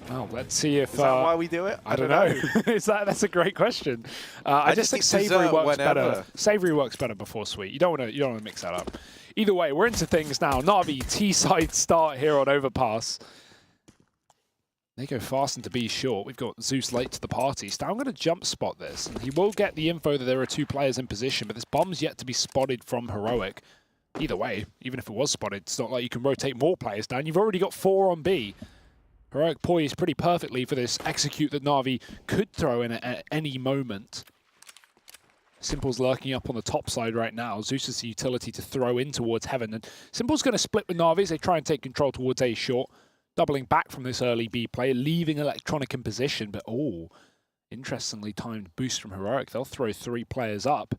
Well, let's see if... Is that why we do it? I don't know. That's a great question. I just think savory works better. Savory works better before sweet. You don't want to mix that up. Either way, we're into things now. Na'Vi T-side start here on Overpass. They go fast into B short. We've got Zeus late to the party. Now I'm going to jump spot this. And he will get the info that there are 2 players in position, but this bomb's yet to be spotted from Heroic. Either way, even if it was spotted, it's not like you can rotate more players down. You've already got 4 on B. Heroic poised pretty perfectly for this execute that Na'Vi could throw in at any moment. Simple's lurking up on the top side right now. Zeus is the utility to throw in towards Heaven. And Simple's going to split with Na'Vi as they try and take control towards A short. Doubling back from this early B play, leaving Electronic in position. But, oh, interestingly timed boost from Heroic. They'll throw 3 players up.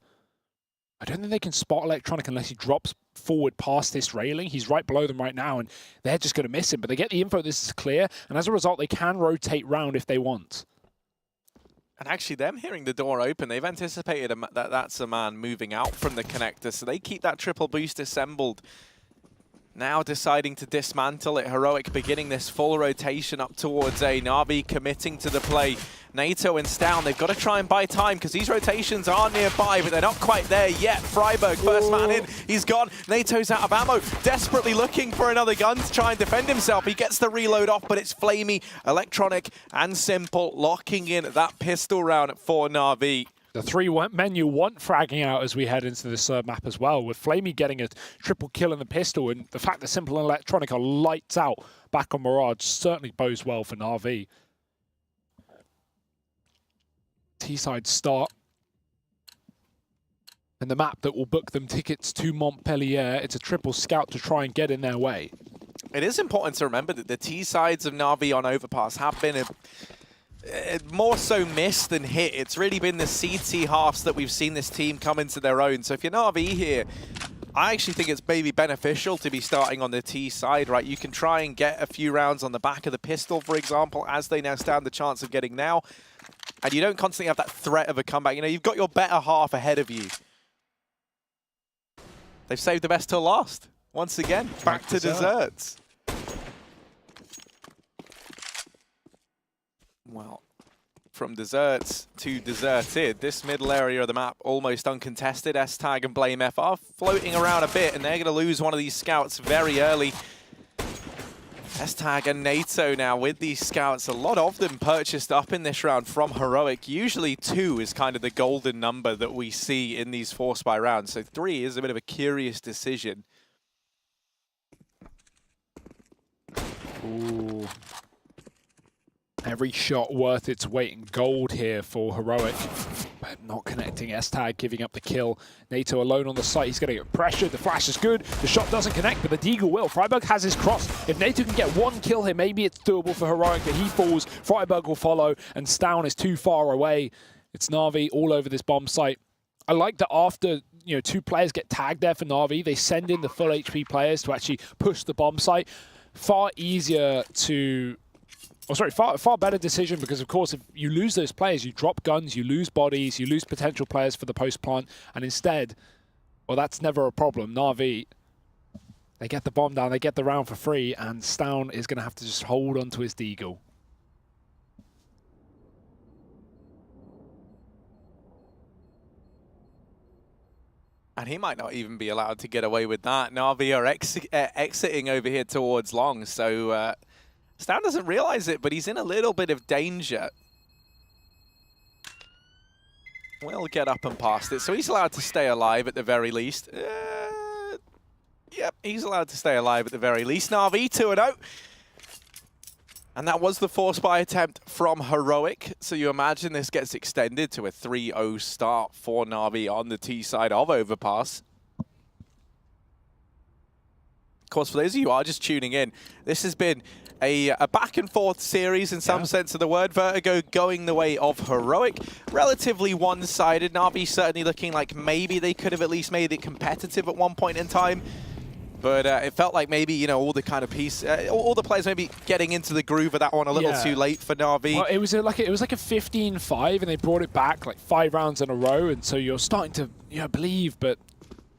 I don't think they can spot Electronic unless he drops forward past this railing. He's right below them right now, and they're just going to miss him. But they get the info this is clear, and as a result, they can rotate round if they want. And actually, them hearing the door open, they've anticipated that that's a man moving out from the connector, so they keep that triple boost assembled. Now deciding to dismantle it. Heroic beginning this full rotation up towards A. Na'Vi committing to the play. NATO and Stown, they've got to try and buy time because these rotations are nearby, but they're not quite there yet. Freiburg, first man in, he's gone. NATO's out of ammo, desperately looking for another gun to try and defend himself. He gets the reload off, but it's Flamey, Electronic, and Simple locking in that pistol round for Na'Vi. The 3 men you want fragging out as we head into this map as well, with Flamey getting a triple kill in the pistol, and the fact that Simple and Electronic are lights out back on Mirage certainly bodes well for Na'Vi. T-side start. And the map that will book them tickets to Montpellier. It's a triple scout to try and get in their way. It is important to remember that the T-sides of Na'Vi on Overpass have been more so miss than hit. It's really been the CT halves that we've seen this team come into their own. So if you're Na'Vi here, I actually think it's maybe beneficial to be starting on the T side, right? You can try and get a few rounds on the back of the pistol, for example, as they now stand the chance of getting now. And you don't constantly have that threat of a comeback. You know, you've got your better half ahead of you. They've saved the best till last. Once again, back to desserts. Well, from desserts to deserted, this middle area of the map almost uncontested. S-Tag and Blame F are floating around a bit, and they're going to lose one of these scouts very early. S-Tag and NATO now with these scouts, a lot of them purchased up in this round from Heroic. Usually 2 is kind of the golden number that we see in these force buy rounds, so 3 is a bit of a curious decision. Ooh. Every shot worth its weight in gold here for Heroic, but not connecting. S-Tag giving up the kill. NATO alone on the site. He's going to get pressured. The flash is good. The shot doesn't connect, but the Deagle will. Freiburg has his cross. If NATO can get 1 kill here, maybe it's doable for Heroic, but he falls. Freiburg will follow, and Stown is too far away. It's Na'Vi all over this bomb site. I like that after 2 players get tagged there for Na'Vi, they send in the full HP players to actually push the bomb site. Far easier to... Oh, sorry, far better decision because, of course, if you lose those players, you drop guns, you lose bodies, you lose potential players for the post-plant, and instead, well, that's never a problem. Na'Vi, they get the bomb down, they get the round for free, and Stown is going to have to just hold on to his Deagle. And he might not even be allowed to get away with that. Na'Vi are exiting over here towards long, so... Stown doesn't realize it, but he's in a little bit of danger. We'll get up and past it. So he's allowed to stay alive at the very least. Yep, he's allowed to stay alive at the very least. Na'Vi 2-0. And that was the force buy attempt from Heroic. So you imagine this gets extended to a 3-0 start for Na'Vi on the T side of Overpass. Of course, for those of you who are just tuning in, this has been a back and forth series in some sense of the word. Vertigo going the way of Heroic. Relatively one-sided. Na'Vi certainly looking like maybe they could have at least made it competitive at one point in time. But it felt like maybe, all the kind of all the players maybe getting into the groove of that one a little too late for Na'Vi. Well, it was like a 15-5, and they brought it back like 5 rounds in a row, and so you're starting to believe, but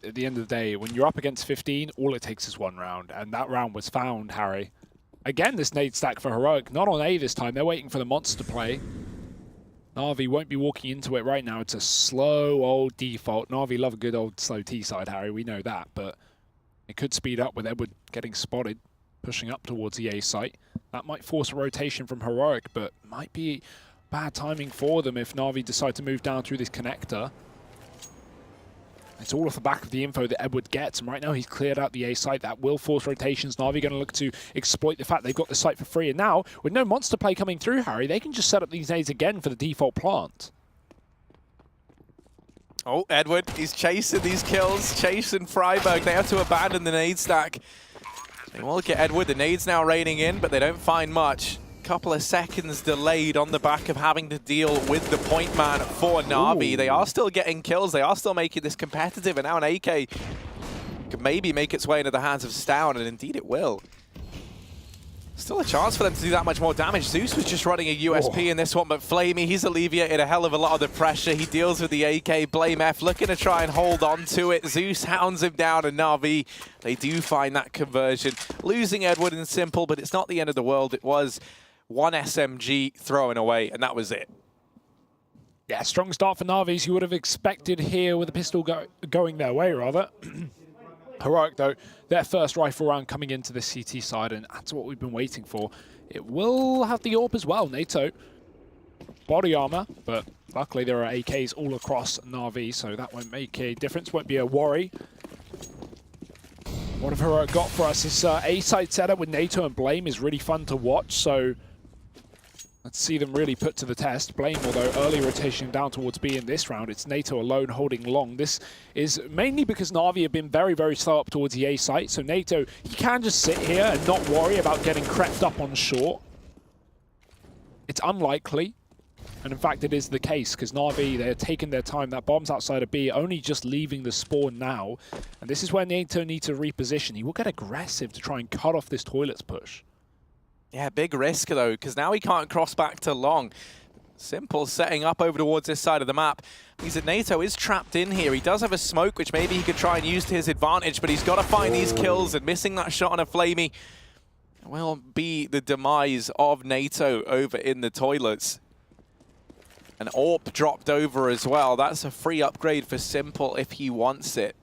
at the end of the day, when you're up against 15, all it takes is 1 round, and that round was found, Harry. Again, this nade stack for Heroic. Not on A this time. They're waiting for the monster play. Na'Vi won't be walking into it right now. It's a slow old default. Na'Vi love a good old slow T-side, Harry. We know that, but it could speed up with Edward getting spotted, pushing up towards the A site. That might force a rotation from Heroic, but might be bad timing for them if Na'Vi decide to move down through this connector. It's all off the back of the info that Edward gets, and right now he's cleared out the A site. That will force rotations. Na'Vi going to look to exploit the fact they've got the site for free, and now, with no monster play coming through, Harry, they can just set up these nades again for the default plant. Oh, Edward, he's chasing these kills, chasing Freiburg. They have to abandon the nade stack. They will get Edward. The nade's now raining in, but they don't find much. Couple of seconds delayed on the back of having to deal with the point man for Na'Vi. They are still getting kills. They are still making this competitive, and now an AK could maybe make its way into the hands of Stown, and indeed it will. Still a chance for them to do that much more damage. Zeus was just running a USP in this one, but Flamey, he's alleviated a hell of a lot of the pressure. He deals with the AK. Blame F looking to try and hold on to it. Zeus hounds him down, and Na'Vi, they do find that conversion. Losing Edward in simple, but it's not the end of the world. It was one SMG thrown away, and that was it. Yeah, strong start for Na'Vi, as you would have expected here with the pistol going their way, rather. Heroic, though, their first rifle round coming into the CT side, and that's what we've been waiting for. It will have the AWP as well, NATO. Body armor, but luckily there are AKs all across Na'Vi, so that won't make a difference, won't be a worry. What have Heroic got for us? This A-side setup with NATO and Blame is really fun to watch, so let's see them really put to the test. Blame, although early rotation down towards B in this round, it's NATO alone holding long. This is mainly because Na'Vi have been very, very slow up towards the A site, so NATO, he can just sit here and not worry about getting crept up on short. It's unlikely, and in fact it is the case, because Na'Vi, they're taking their time. That bomb's outside of B, only just leaving the spawn now, and this is where NATO needs to reposition. He will get aggressive to try and cut off this toilets push. Yeah, big risk, though, because now he can't cross back to long. Simple setting up over towards this side of the map. Means that NATO is trapped in here. He does have a smoke, which maybe he could try and use to his advantage, but he's got to find these kills, and missing that shot on a Flamey will be the demise of NATO over in the toilets. An AWP dropped over as well. That's a free upgrade for Simple if he wants it.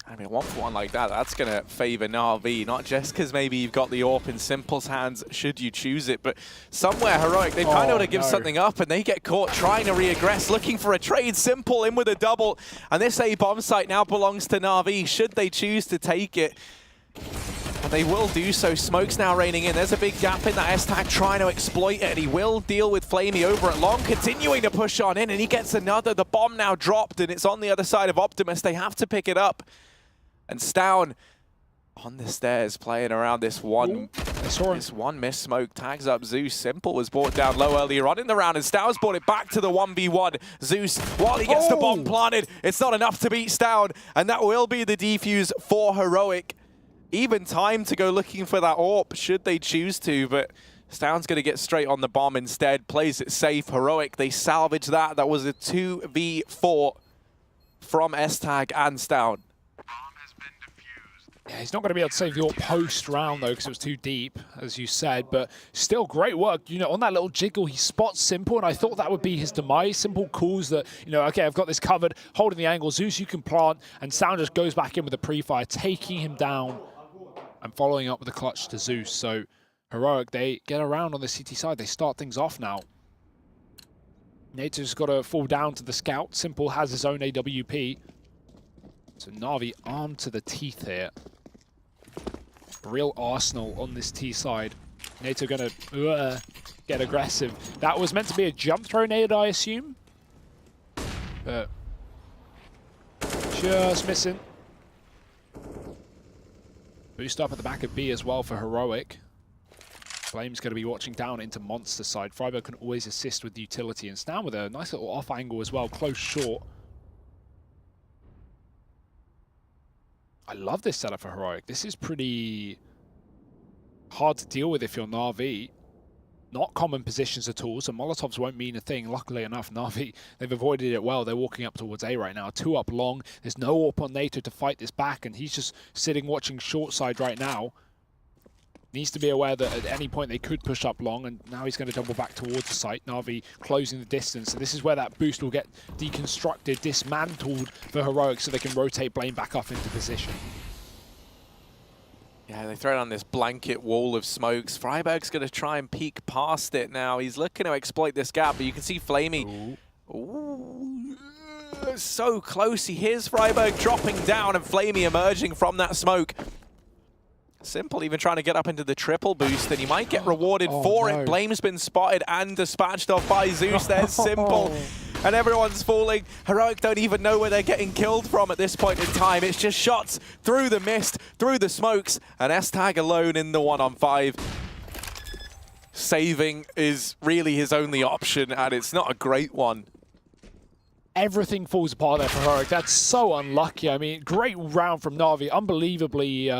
I mean, 1-for-1 like that, that's going to favor Na'Vi, not just because maybe you've got the AWP in Simple's hands, should you choose it, but somewhere Heroic, they've kind of got to give something up, and they get caught trying to re-aggress, looking for a trade. Simple in with a double, and this A-bomb site now belongs to Na'Vi, should they choose to take it. And they will do so. Smoke's now raining in. There's a big gap in that S-tag, trying to exploit it, and he will deal with Flamey over at long, continuing to push on in, and he gets another. The bomb now dropped, and it's on the other side of Optimus. They have to pick it up. And Stown on the stairs, playing around this one miss smoke, tags up Zeus. Simple was brought down low earlier on in the round, and Stown's brought it back to the 1v1. Zeus, while he gets the bomb planted, it's not enough to beat Stown, and that will be the defuse for Heroic. Even time to go looking for that AWP, should they choose to, but Stown's going to get straight on the bomb instead, plays it safe. Heroic, they salvage that. That was a 2v4 from S-Tag and Stown. Yeah, he's not going to be able to save the AWP post-round, though, because it was too deep, as you said. But still, great work. You know, on that little jiggle, he spots Simple, and I thought that would be his demise. Simple calls that, you know, okay, I've got this covered, holding the angle. Zeus, you can plant, and Sound just goes back in with a pre-fire, taking him down and following up with a clutch to Zeus. So, Heroic, they get around on the CT side. They start things off now. NATO's got to fall down to the scout. Simple has his own AWP. So Na'Vi armed to the teeth here. Real arsenal on this T side. NATO gonna get aggressive. That was meant to be a jump throw nade, I assume. But just missing. Boost up at the back of B as well for Heroic. Flame's going to be watching down into Monster side. Freiburg can always assist with utility, and Stan with a nice little off angle as well, close short. I love this setup for Heroic. This is pretty hard to deal with if you're Na'Vi. not common positions at all, so Molotovs won't mean a thing. Luckily enough, Na'Vi, they've avoided it well. They're walking up towards A right now. 2 up long. There's no AWP on Nato to fight this back, and he's just sitting watching short side right now. Needs to be aware that at any point they could push up long, and now he's going to double back towards the site. Na'Vi closing the distance, so this is where that boost will get deconstructed, dismantled for Heroic, so they can rotate Blame back up into position. Yeah, they throw down this blanket wall of smokes. Freiberg's going to try and peek past it now. He's looking to exploit this gap, but you can see Flamey. Ooh, so close. He hears Freiberg dropping down and Flamey emerging from that smoke. Simple even trying to get up into the triple boost, and he might get rewarded for it. Blame's been spotted and dispatched off by Zeus. There's Simple. And everyone's falling. Heroic don't even know where they're getting killed from at this point in time. It's just shots through the mist, through the smokes, and S-Tag alone in the 1-on-5. Saving is really his only option, and it's not a great one. Everything falls apart there for Heroic. That's so unlucky. I mean, great round from Na'Vi. Unbelievably,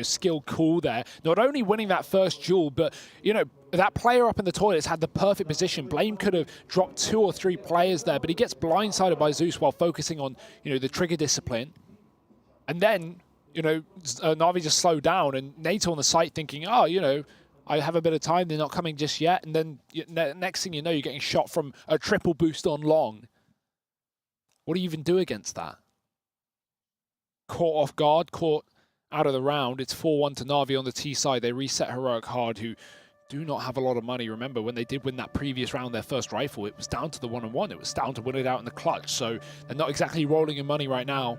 skilled call there. Not only winning that first duel, but, that player up in the toilets had the perfect position. Blame could have dropped 2 or 3 players there, but he gets blindsided by Zeus while focusing on, the trigger discipline. And then, Na'Vi just slowed down, and Nato on the site thinking, I have a bit of time. They're not coming just yet. And then next thing you know, you're getting shot from a triple boost on long. What do you even do against that? Caught off guard, caught out of the round. It's 4-1 to Na'Vi on the T side. They reset Heroic hard, who do not have a lot of money. Remember, when they did win that previous round, their first rifle, it was down to the 1-on-1. It was down to win it out in the clutch. So they're not exactly rolling in money right now.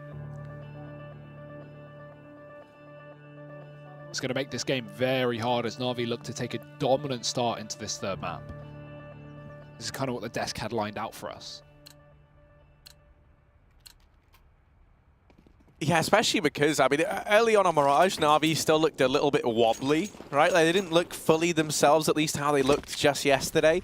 It's going to make this game very hard as Na'Vi look to take a dominant start into this third map. This is kind of what the desk had lined out for us. Yeah, especially because, early on Mirage, Na'Vi still looked a little bit wobbly, right? Like, they didn't look fully themselves, at least how they looked just yesterday.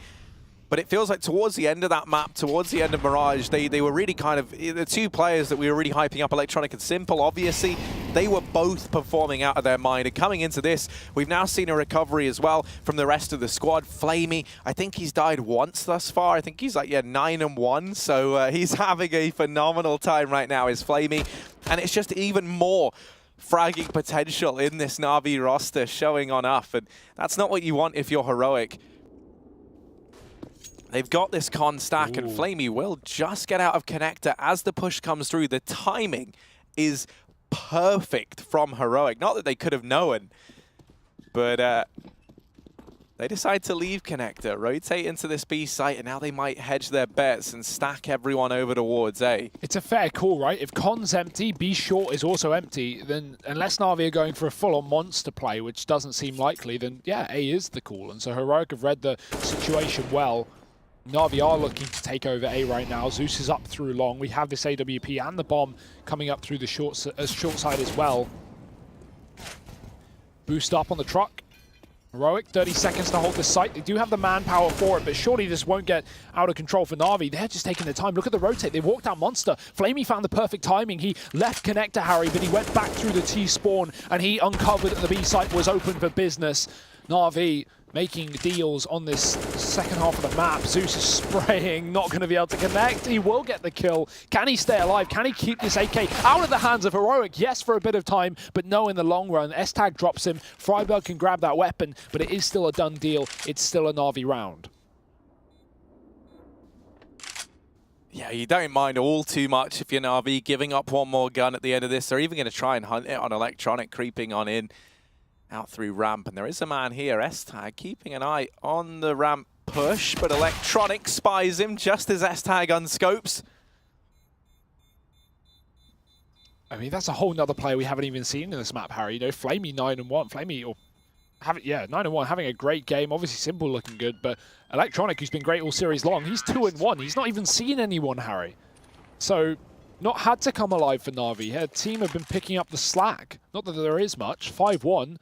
But it feels like towards the end of that map, towards the end of Mirage, they were really kind of, the 2 players that we were really hyping up, Electronic and Simple, obviously, they were both performing out of their mind. And coming into this, we've now seen a recovery as well from the rest of the squad. Flamey, I think he's died once thus far. I think he's 9-1. So he's having a phenomenal time right now, is Flamey. And it's just even more fragging potential in this Na'Vi roster showing on up. And that's not what you want if you're Heroic. They've got this con stack, and Flamey will just get out of connector as the push comes through. The timing is perfect from Heroic. Not that they could have known, but they decide to leave connector, rotate into this B site, and now they might hedge their bets and stack everyone over towards A. It's a fair call, right? If con's empty, B short is also empty, then unless Na'Vi are going for a full-on monster play, which doesn't seem likely, then yeah, A is the call. And so Heroic have read the situation well. Na'Vi are looking to take over A right now. Zeus is up through long. We have this AWP and the bomb coming up through the short side as well. Boost up on the truck. Heroic, 30 seconds to hold the site. They do have the manpower for it, but surely this won't get out of control for Na'Vi. They're just taking their time. Look at the rotate. They walked out Monster. Flamey found the perfect timing. He left connector Harry, but he went back through the T spawn, and he uncovered that the B site was open for business. Na'Vi making deals on this second half of the map. Zeus is spraying, not going to be able to connect. He will get the kill. Can he stay alive? Can he keep this AK out of the hands of Heroic? Yes, for a bit of time, but no in the long run. S-Tag drops him. Freiberg can grab that weapon, but it is still a done deal. It's still a Na'Vi round. Yeah, you don't mind all too much if you're Na'Vi giving up one more gun at the end of this. They're even going to try and hunt it on Electronic, creeping on in. Out through ramp, and there is a man here, S-Tag, keeping an eye on the ramp push, but Electronic spies him just as S-Tag unscopes. I mean, that's a whole nother player we haven't even seen in this map, Harry. Flamey 9-1. Flamey, 9-1, having a great game. Obviously, Simple looking good, but Electronic, who's been great all series long, he's 2-1. He's not even seen anyone, Harry. So, not had to come alive for Na'Vi. Her team have been picking up the slack. Not that there is much. 5-1.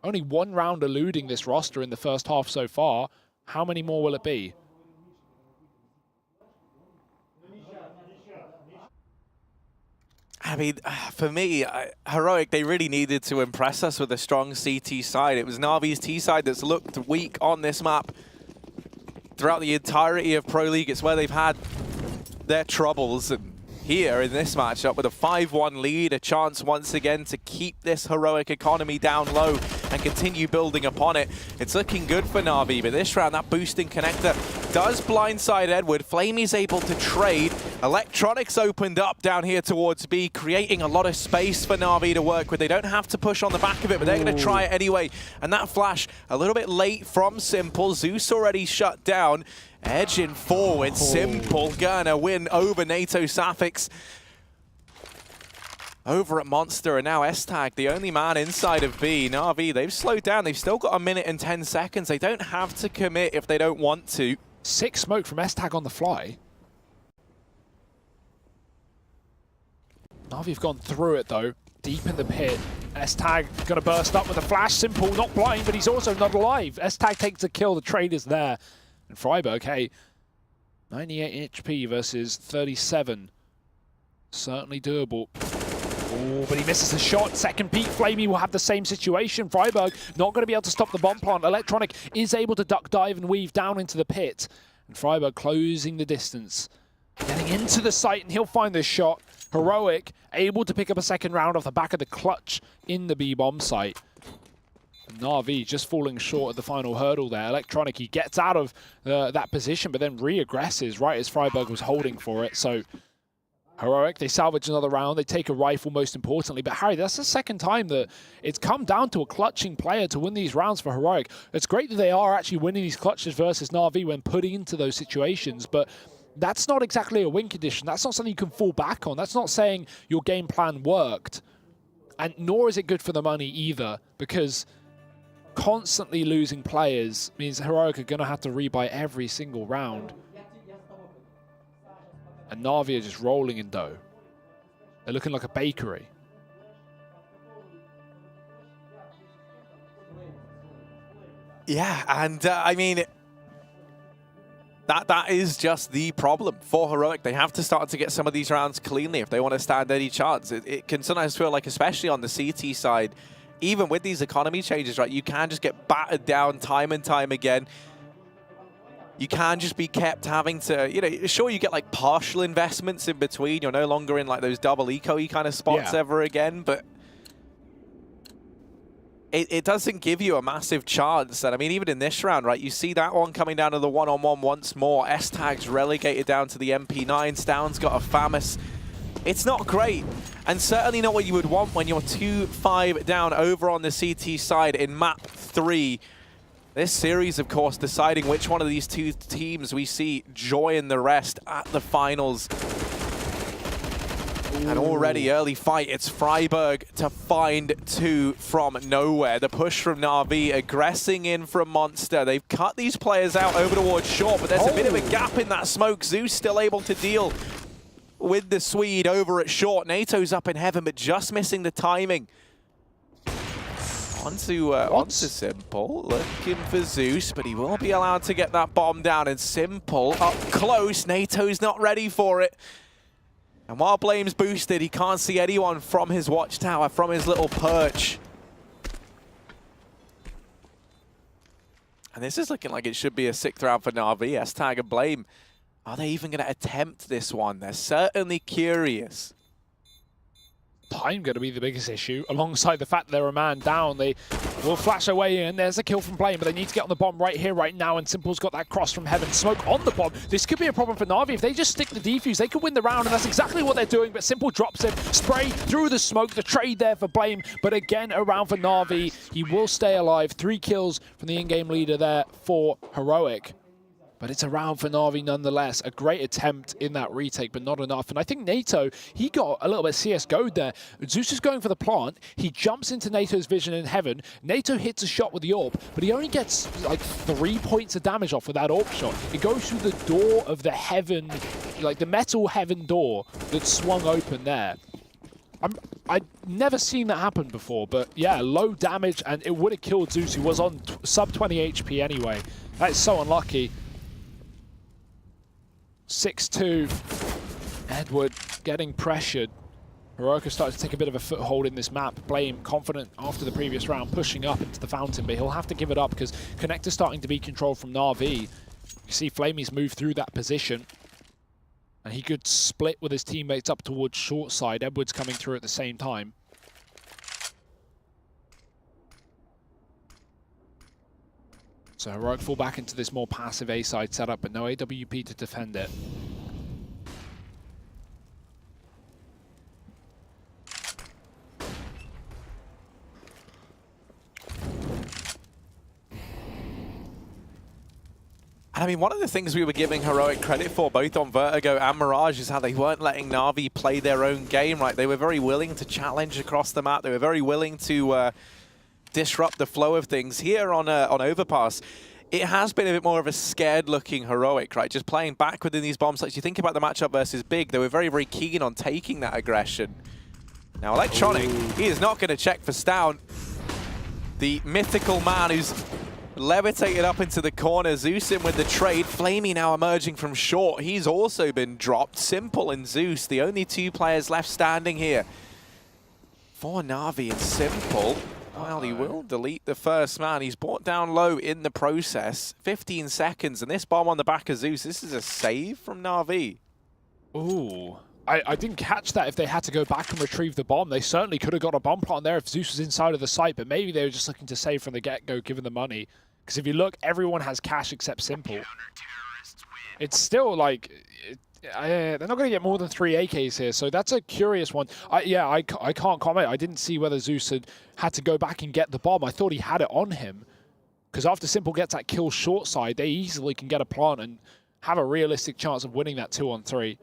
Only one round eluding this roster in the first half so far. How many more will it be? I mean, for me, Heroic, they really needed to impress us with a strong CT side. It was Na'Vi's T side that's looked weak on this map throughout the entirety of Pro League. It's where they've had their troubles. And here in this matchup with a 5-1 lead, a chance once again to keep this Heroic economy down low and continue building upon it. It's looking good for Na'Vi, but this round, that boosting connector does blindside Edward. Flamey's able to trade. Electronics opened up down here towards B, creating a lot of space for Na'Vi to work with. They don't have to push on the back of it, but they're going to try it anyway. And that flash, a little bit late from Simple. Zeus already shut down. Edging forward, Simple gonna win over Natus Vincere. Over at Monster, and now S-Tag, the only man inside of B. Na'Vi, they've slowed down. They've still got 1 minute and 10 seconds. They don't have to commit if they don't want to. 6 smoke from S-Tag on the fly. Na'Vi have gone through it though, deep in the pit. S-Tag gonna burst up with a flash. Simple, not blind, but he's also not alive. S-Tag takes a kill, the trade is there. And Freiburg, hey, 98 HP versus 37. Certainly doable. Oh, but he misses a shot. Second peak. Flamey will have the same situation. Freiburg not going to be able to stop the bomb plant. Electronic is able to duck, dive, and weave down into the pit. And Freiburg closing the distance. Getting into the site, and he'll find this shot. Heroic able to pick up a second round off the back of the clutch in the B-bomb site. And Na'Vi just falling short at the final hurdle there. Electronic, he gets out of that position, but then re-aggresses right as Freiburg was holding for it. So Heroic, they salvage another round. They take a rifle, most importantly. But Harry, that's the second time that it's come down to a clutching player to win these rounds for Heroic. It's great that they are actually winning these clutches versus Na'Vi when putting into those situations, but that's not exactly a win condition. That's not something you can fall back on. That's not saying your game plan worked. And nor is it good for the money either, because constantly losing players means Heroic are going to have to rebuy every single round. And Na'Vi are just rolling in dough. They're looking like a bakery. Yeah, and I mean, that is just the problem for Heroic. They have to start to get some of these rounds cleanly if they want to stand any chance. It can sometimes feel like, especially on the CT side, even with these economy changes, right, you can just get battered down time and time again. You can just be kept having to, you know, sure, you get like partial investments in between. You're no longer in like those double eco-y kind of spots ever again, but it doesn't give you a massive chance. And I mean, even in this round, right, you see that one coming down to the one-on-one once more. S-Tag's relegated down to the MP9. Stound's got a FAMAS. It's not great, and certainly not what you would want when you're 2-5 down over on the CT side in map 3. This series, of course, deciding which one of these two teams we see join the rest at the finals. Ooh. And already early fight, it's Freiburg to find 2 from nowhere. The push from Na'Vi, aggressing in from Monster. They've cut these players out over towards short, but there's a bit of a gap in that smoke. Zeus still able to deal with the Swede over at short. NATO's up in heaven, but just missing the timing. Onto Simple, looking for Zeus, but he will be allowed to get that bomb down. And Simple up close. NATO's not ready for it. And while Blame's boosted, he can't see anyone from his watchtower, from his little perch. And this is looking like it should be a 6th round for Na'Vi. S-Tag and Blame. Are they even going to attempt this one? They're certainly curious. Time going to be the biggest issue, alongside the fact they're a man down. They will flash away in. There's a kill from Blame, but they need to get on the bomb right here, right now, and Simple's got that cross from heaven. Smoke on the bomb. This could be a problem for Na'Vi. If they just stick the defuse, they could win the round, and that's exactly what they're doing, but Simple drops it. Spray through the smoke. The trade there for Blame, but again, a round for Na'Vi. He will stay alive. 3 kills from the in-game leader there for Heroic. But it's a round for Na'Vi nonetheless. A great attempt in that retake, but not enough. And I think NATO, he got a little bit CSGO'd there. Zeus is going for the plant. He jumps into NATO's vision in heaven. NATO hits a shot with the AWP, but he only gets like 3 points of damage off with that AWP shot. It goes through the door of the heaven, like the metal heaven door that swung open there. I'd never seen that happen before, but yeah, low damage, and it would have killed Zeus, who was on sub 20 HP anyway. That is so unlucky. 6-2. Edward getting pressured. Heroic has started to take a bit of a foothold in this map. Blame confident after the previous round, pushing up into the fountain, but he'll have to give it up because Connector's starting to be controlled from Na'Vi. You see Flamey's move through that position, and he could split with his teammates up towards short side. Edwards coming through at the same time. So Heroic fall back into this more passive A-side setup, but no AWP to defend it. And I mean, one of the things we were giving Heroic credit for, both on Vertigo and Mirage, is how they weren't letting Na'Vi play their own game, right? They were very willing to challenge across the map. They were very willing to disrupt the flow of things. Here on Overpass, it has been a bit more of a scared-looking Heroic, right? Just playing back within these bomb sites. You think about the matchup versus Big, they were very, very keen on taking that aggression. Now, Electronic, he is not going to check for Stout. The mythical man who's levitated up into the corner. Zeus in with the trade. Flamey now emerging from short. He's also been dropped. Simple and Zeus, the only two players left standing here. For Na'Vi and Simple, well, he will delete the first man. He's brought down low in the process. 15 seconds, and this bomb on the back of Zeus. This is a save from Na'Vi. Ooh. I didn't catch that if they had to go back and retrieve the bomb. They certainly could have got a bomb plant there if Zeus was inside of the site, but maybe they were just looking to save from the get-go, given the money. Because if you look, everyone has cash except Simple. It's still like, they're not going to get more than 3 AKs here, so that's a curious one. I can't comment. I didn't see whether Zeus had to go back and get the bomb. I thought he had it on him. Because after Simple gets that kill short side, they easily can get a plant and have a realistic chance of winning that 2-on-3.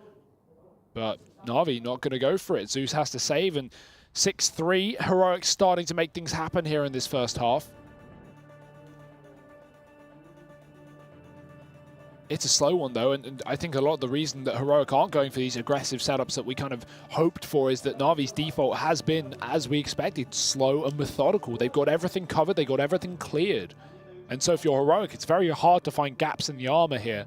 But Na'Vi not going to go for it. Zeus has to save, and 6-3. Heroic starting to make things happen here in this first half. It's a slow one, though, and I think a lot of the reason that Heroic aren't going for these aggressive setups that we kind of hoped for is that Na'Vi's default has been, as we expected, slow and methodical. They've got everything covered, they've got everything cleared. And so if you're Heroic, it's very hard to find gaps in the armor here.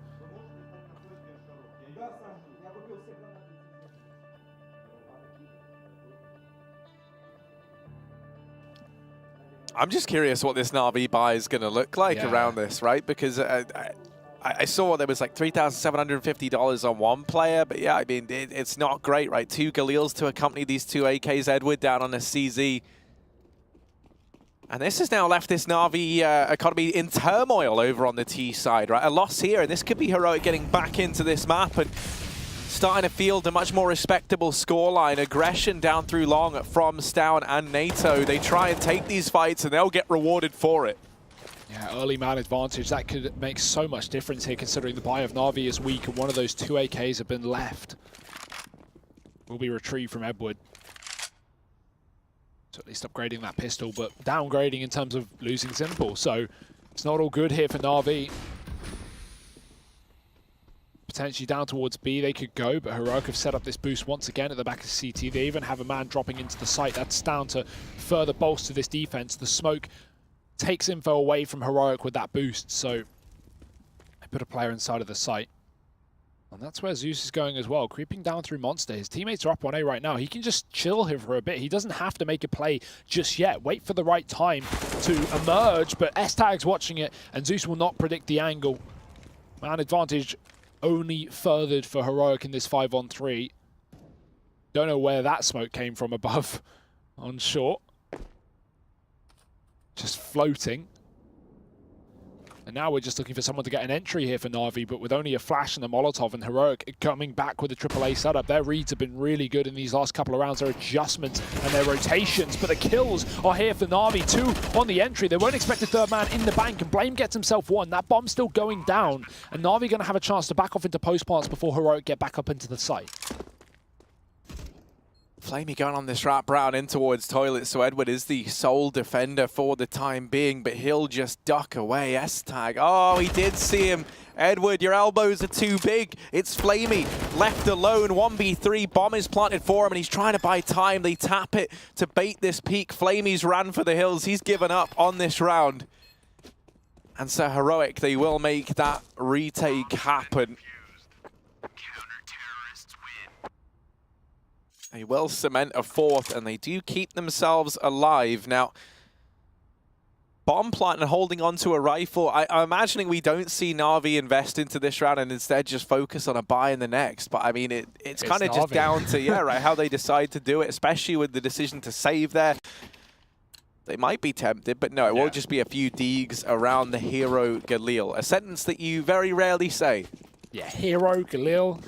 I'm just curious what this Na'Vi buy is going to look like around this, right? Because I saw there was like $3,750 on one player, but yeah, I mean, it's not great, right? 2 Galils to accompany these 2 AKs. Edward down on a CZ. And this has now left this Na'Vi economy in turmoil over on the T side, right? A loss here, and this could be Heroic getting back into this map and starting to field a much more respectable scoreline. Aggression down through long from Stout and NATO. They try and take these fights, and they'll get rewarded for it. Yeah, early man advantage. That could make so much difference here, considering the buy of Na'Vi is weak, and one of those 2 AKs have been left. Will be retrieved from Edward. So at least upgrading that pistol, but downgrading in terms of losing Simple. So it's not all good here for Na'Vi. Potentially down towards B they could go, but Heroic have set up this boost once again at the back of CT. They even have a man dropping into the site. That's down to further bolster this defense. The smoke takes info away from Heroic with that boost, so they put a player inside of the site. And that's where Zeus is going as well, creeping down through Monster. His teammates are up 1A right now. He can just chill here for a bit. He doesn't have to make a play just yet. Wait for the right time to emerge, but S-Tag's watching it, and Zeus will not predict the angle. Man advantage only furthered for Heroic in this 5-on-3. Don't know where that smoke came from above on short. Just floating. And now we're just looking for someone to get an entry here for Na'Vi, but with only a flash and a Molotov, and Heroic coming back with a AAA setup. Their reads have been really good in these last couple of rounds. Their adjustments and their rotations, but the kills are here for Na'Vi. 2 on the entry. They won't expect a 3rd man in the bank, and Blame gets himself 1. That bomb's still going down, and Na'Vi going to have a chance to back off into post plants before Heroic get back up into the site. Flamey going on this wrap round in towards toilet, so Edward is the sole defender for the time being, but he'll just duck away. S-Tag, oh, he did see him. Edward, your elbows are too big. It's Flamey, left alone. 1v3, bomb is planted for him, and he's trying to buy time. They tap it to bait this peak. Flamey's ran for the hills. He's given up on this round. And so Heroic, they will make that retake happen. They will cement a fourth, and they do keep themselves alive. Now, bomb plant and holding on to a rifle. I'm imagining we don't see Na'Vi invest into this round and instead just focus on a buy in the next. But I mean, it's kind of just down to, yeah, right, how they decide to do it, especially with the decision to save there. They might be tempted, but no, it won't just be a few deegs around the hero Galil. A sentence that you very rarely say. Yeah, hero, Galil,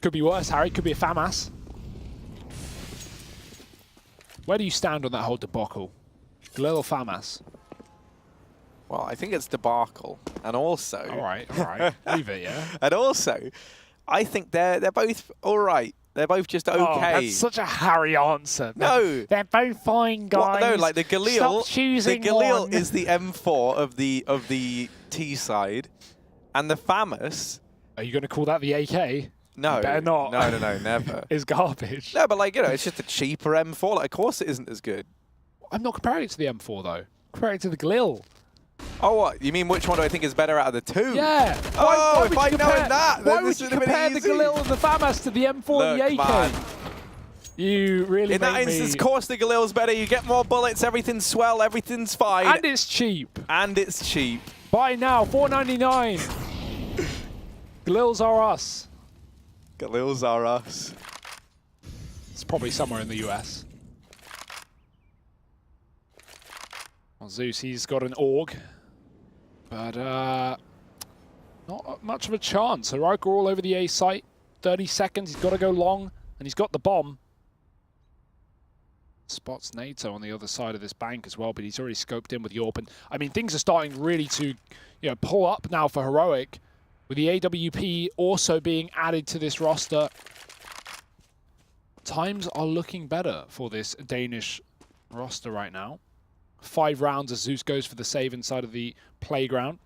could be worse, Harry. Could be a FAMAS. Where do you stand on that whole debacle? Galil or FAMAS? Well, I think it's debacle. And also... All right. Leave it, yeah? And also, I think they're both all right. They're both just okay. Oh, that's such a Harry answer. No. They're both fine, guys. Well, no, like the Galil... Stop choosing the Galil one. is the M4 of the T side. And the FAMAS... Are you going to call that the AK? No. You better not. No, never. It's garbage. No, but like, you know, it's just a cheaper M4. Like, of course it isn't as good. I'm not comparing it to the M4, though. Comparing it to the Galil. Oh, what? You mean which one do I think is better out of the two? Yeah. Why if I'd known that, why would you compare the Galil and the FAMAS to the M4 and the AK? Man. You really In that instance, of course the Galil's better. You get more bullets, everything's swell, everything's fine. And it's cheap. Buy now, $4.99. Galils are us. Galils are us. It's probably somewhere in the US. Well, Zeus, he's got an AUG, but not much of a chance. Heroic are all over the A site. 30 seconds, he's got to go long, and he's got the bomb. Spots NATO on the other side of this bank as well, but he's already scoped in with Yorp. And I mean, things are starting really to, pull up now for Heroic, with the AWP also being added to this roster. Times are looking better for this Danish roster right now. 5 rounds as Zeus goes for the save inside of the playground.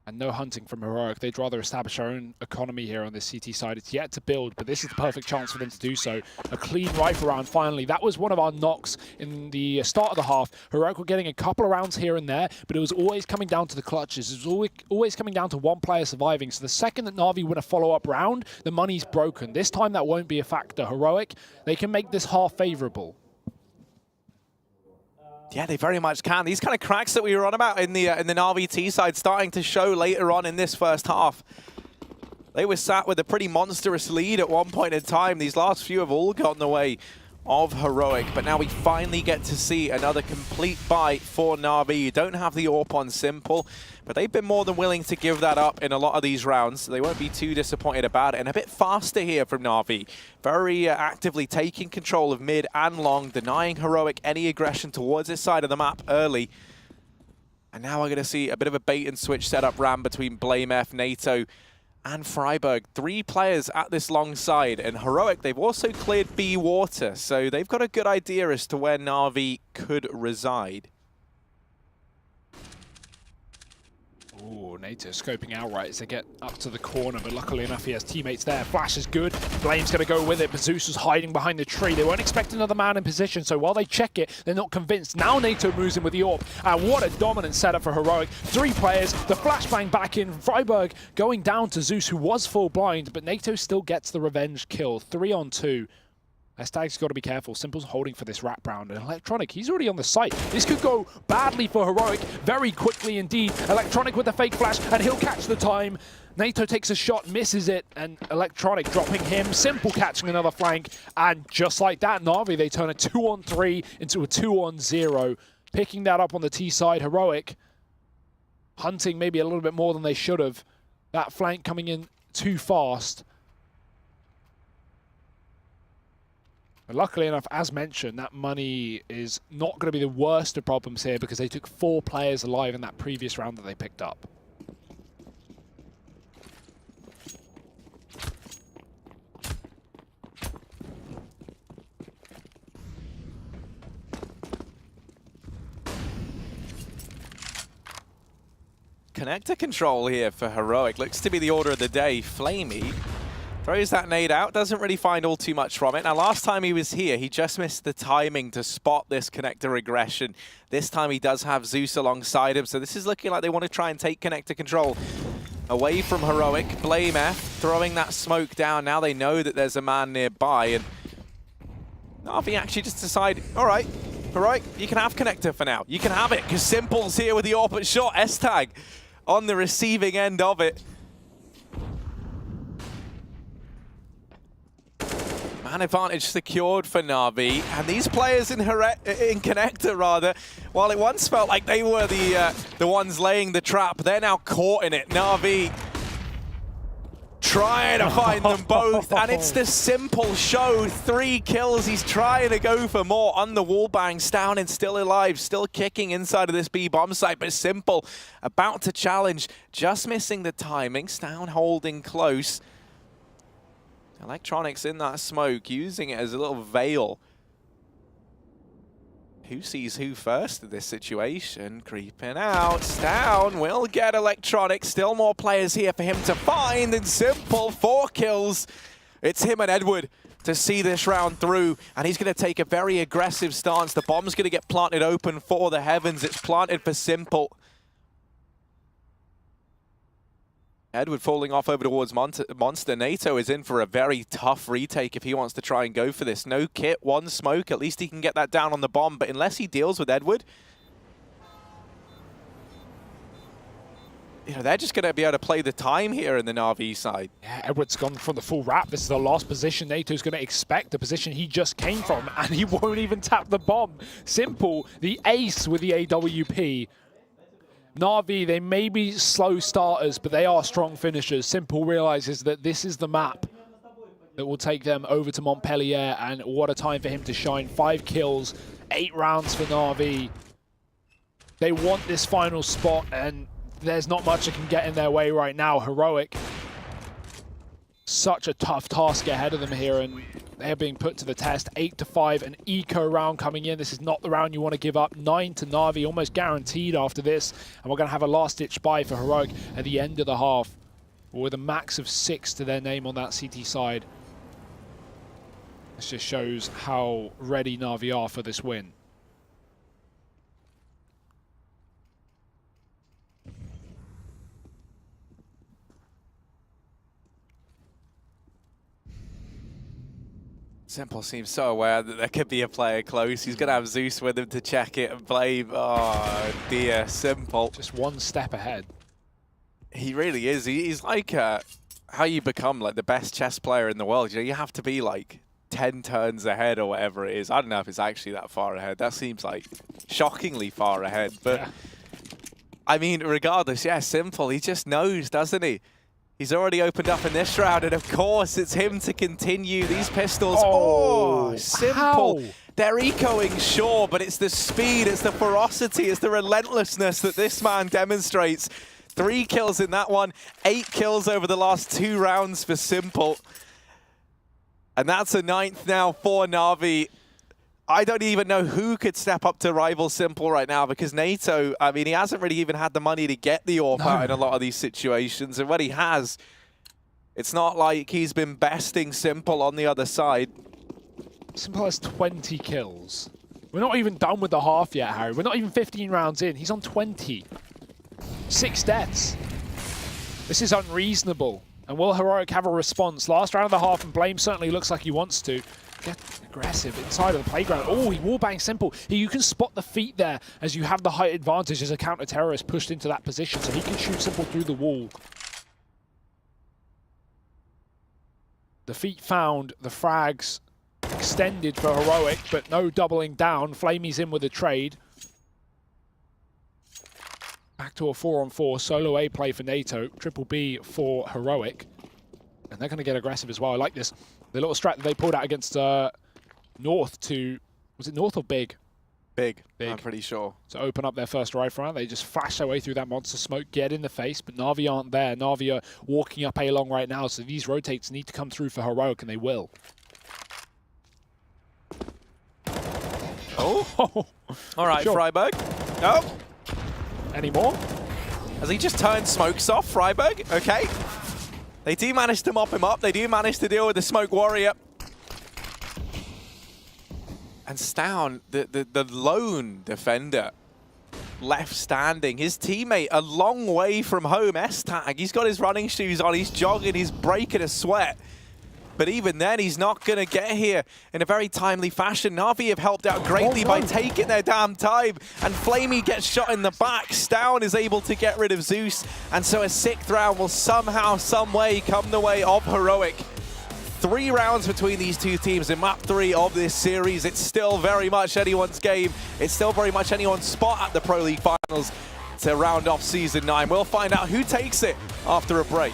And no hunting from Heroic. They'd rather establish our own economy here on this CT side. It's yet to build, but this is the perfect chance for them to do so. A clean rifle round finally. That was one of our knocks in the start of the half. Heroic were getting a couple of rounds here and there, but it was always coming down to the clutches. It was always coming down to one player surviving. So the second that Na'Vi win a follow-up round, the money's broken. This time that won't be a factor. Heroic, they can make this half favorable. Yeah, they very much can. These kind of cracks that we were on about in the RVT side starting to show later on in this first half. They were sat with a pretty monstrous lead at one point in time. These last few have all gotten the way of Heroic, but now we finally get to see another complete bite for Na'Vi. You don't have the AWP on Simple, but they've been more than willing to give that up in a lot of these rounds, so they won't be too disappointed about it. And a bit faster here from Na'Vi. Very actively taking control of mid and long, denying Heroic any aggression towards this side of the map early. And now we're going to see a bit of a bait and switch setup ran between BlameF, NATO, and Freiburg. 3 players at this long side, and Heroic, they've also cleared B water, so they've got a good idea as to where Na'Vi could reside. Ooh, NATO scoping out right as they get up to the corner, but luckily enough he has teammates there. Flash is good, Blame's going to go with it, but Zeus was hiding behind the tree. They won't expect another man in position, so while they check it, they're not convinced. Now NATO moves in with the AWP, and what a dominant setup for Heroic. 3 players, the flashbang back in, Freiburg going down to Zeus, who was full blind, but NATO still gets the revenge kill. 3 on 2. Stag's got to be careful. Simple's holding for this wrap round. And Electronic, he's already on the site. This could go badly for Heroic very quickly indeed. Electronic with the fake flash, and he'll catch the time. NATO takes a shot, misses it, and Electronic dropping him. Simple catching another flank. And just like that, Na'Vi, they turn a 2-on-3 into a 2-on-0. Picking that up on the T side. Heroic hunting maybe a little bit more than they should have. That flank coming in too fast. But luckily enough, as mentioned, that money is not going to be the worst of problems here because they took 4 players alive in that previous round that they picked up. Connector control here for Heroic. Looks to be the order of the day. Flamey throws that nade out, doesn't really find all too much from it. Now, last time he was here, he just missed the timing to spot this connector aggression. This time he does have Zeus alongside him, so this is looking like they want to try and take connector control. away from Heroic. Blame F, throwing that smoke down. Now they know that there's a man nearby, and Na'Vi actually just decide, all right, Heroic, you can have Connector for now. You can have it, because Simple's here with the AWP, but short S-Tag on the receiving end of it. Man advantage secured for Na'Vi, and these players in Connector, rather, while it once felt like they were the ones laying the trap, they're now caught in it. Na'Vi trying to find them both, and it's the Simple show. 3 kills, he's trying to go for more on the wallbang. Stown and still alive, still kicking inside of this B bomb site, but Simple about to challenge, just missing the timing. Stown holding close. Electronics in that smoke, using it as a little veil. Who sees who first in this situation? Creeping out. Stown will get Electronics. Still more players here for him to find. And Simple, 4 kills. It's him and Edward to see this round through. And he's going to take a very aggressive stance. The bomb's going to get planted open for the heavens. It's planted for Simple. Edward falling off over towards Monster. Nato is in for a very tough retake if he wants to try and go for this. No kit, 1 smoke. At least he can get that down on the bomb. But unless he deals with Edward, you know, they're just going to be able to play the time here in the Na'Vi side. Yeah, Edward's gone for the full wrap. This is the last position Nato's going to expect, the position he just came from, and he won't even tap the bomb. Simple, the ace with the AWP. Na'Vi, they may be slow starters, but they are strong finishers. Simple realizes that this is the map that will take them over to Montpellier, and what a time for him to shine. 5 kills, 8 rounds for Na'Vi. They want this final spot, and there's not much that can get in their way right now. Heroic, such a tough task ahead of them here, and they're being put to the test. 8-5, an eco round coming in. This is not the round you want to give up. 9 to Na'Vi, almost guaranteed after this. And we're going to have a last-ditch buy for Heroic at the end of the half, with a max of 6 to their name on that CT side. This just shows how ready Na'Vi are for this win. Simple seems so aware that there could be a player close. He's going to have Zeus with him to check it and blame. Oh dear, Simple. Just 1 step ahead. He really is. He's like how you become like the best chess player in the world. You know, you have to be like 10 turns ahead or whatever it is. I don't know if it's actually that far ahead. That seems like shockingly far ahead. But yeah. I mean, regardless, yeah, Simple. He just knows, doesn't he? He's already opened up in this round, and of course, it's him to continue. These pistols, oh Simple. How? They're ecoing, sure, but it's the speed, it's the ferocity, it's the relentlessness that this man demonstrates. 3 kills in that one, 8 kills over the last 2 rounds for Simple. And that's a 9th now for Na'Vi. I don't even know who could step up to rival Simple right now, because Nato, I mean, he hasn't really even had the money to get the AWP out in a lot of these situations. And when he has, it's not like he's been besting Simple on the other side. Simple has 20 kills. We're not even done with the half yet, Harry. We're not even 15 rounds in. He's on 20. 6 deaths. This is unreasonable. And will Heroic have a response? Last round of the half, and Blame certainly looks like he wants to. Get aggressive inside of the playground. Oh, he wallbangs Simple. You can spot the feet there as you have the height advantage as a counter-terrorist pushed into that position, so he can shoot Simple through the wall. The feet found, the frags extended for Heroic, but no doubling down. Flamey's in with a trade. Back to a 4-on-4 solo A play for Nato. Triple B for Heroic. And they're going to get aggressive as well. I like this. The little strat that they pulled out against North to... Was it North or Big? Big, I'm pretty sure. To open up their first rifle round. They just flash their way through that monster smoke, get in the face, but Na'Vi aren't there. Na'Vi are walking up A long right now, so these rotates need to come through for Heroic, and they will. Oh! All right, sure. Freiburg. Oh! Any more? Has he just turned smokes off, Freiburg? Okay. They do manage to mop him up. They do manage to deal with the Smoke Warrior. And Stown, the lone defender, left standing. His teammate a long way from home, S-Tag. He's got his running shoes on, he's jogging, he's breaking a sweat. But even then, he's not going to get here in a very timely fashion. Na'Vi have helped out greatly by taking their damn time. And Flamey gets shot in the back. Stown is able to get rid of Zeus. And so a 6th round will somehow, some way come the way of Heroic. 3 rounds between these two teams in map 3 of this series. It's still very much anyone's game. It's still very much anyone's spot at the Pro League Finals to round off Season 9. We'll find out who takes it after a break.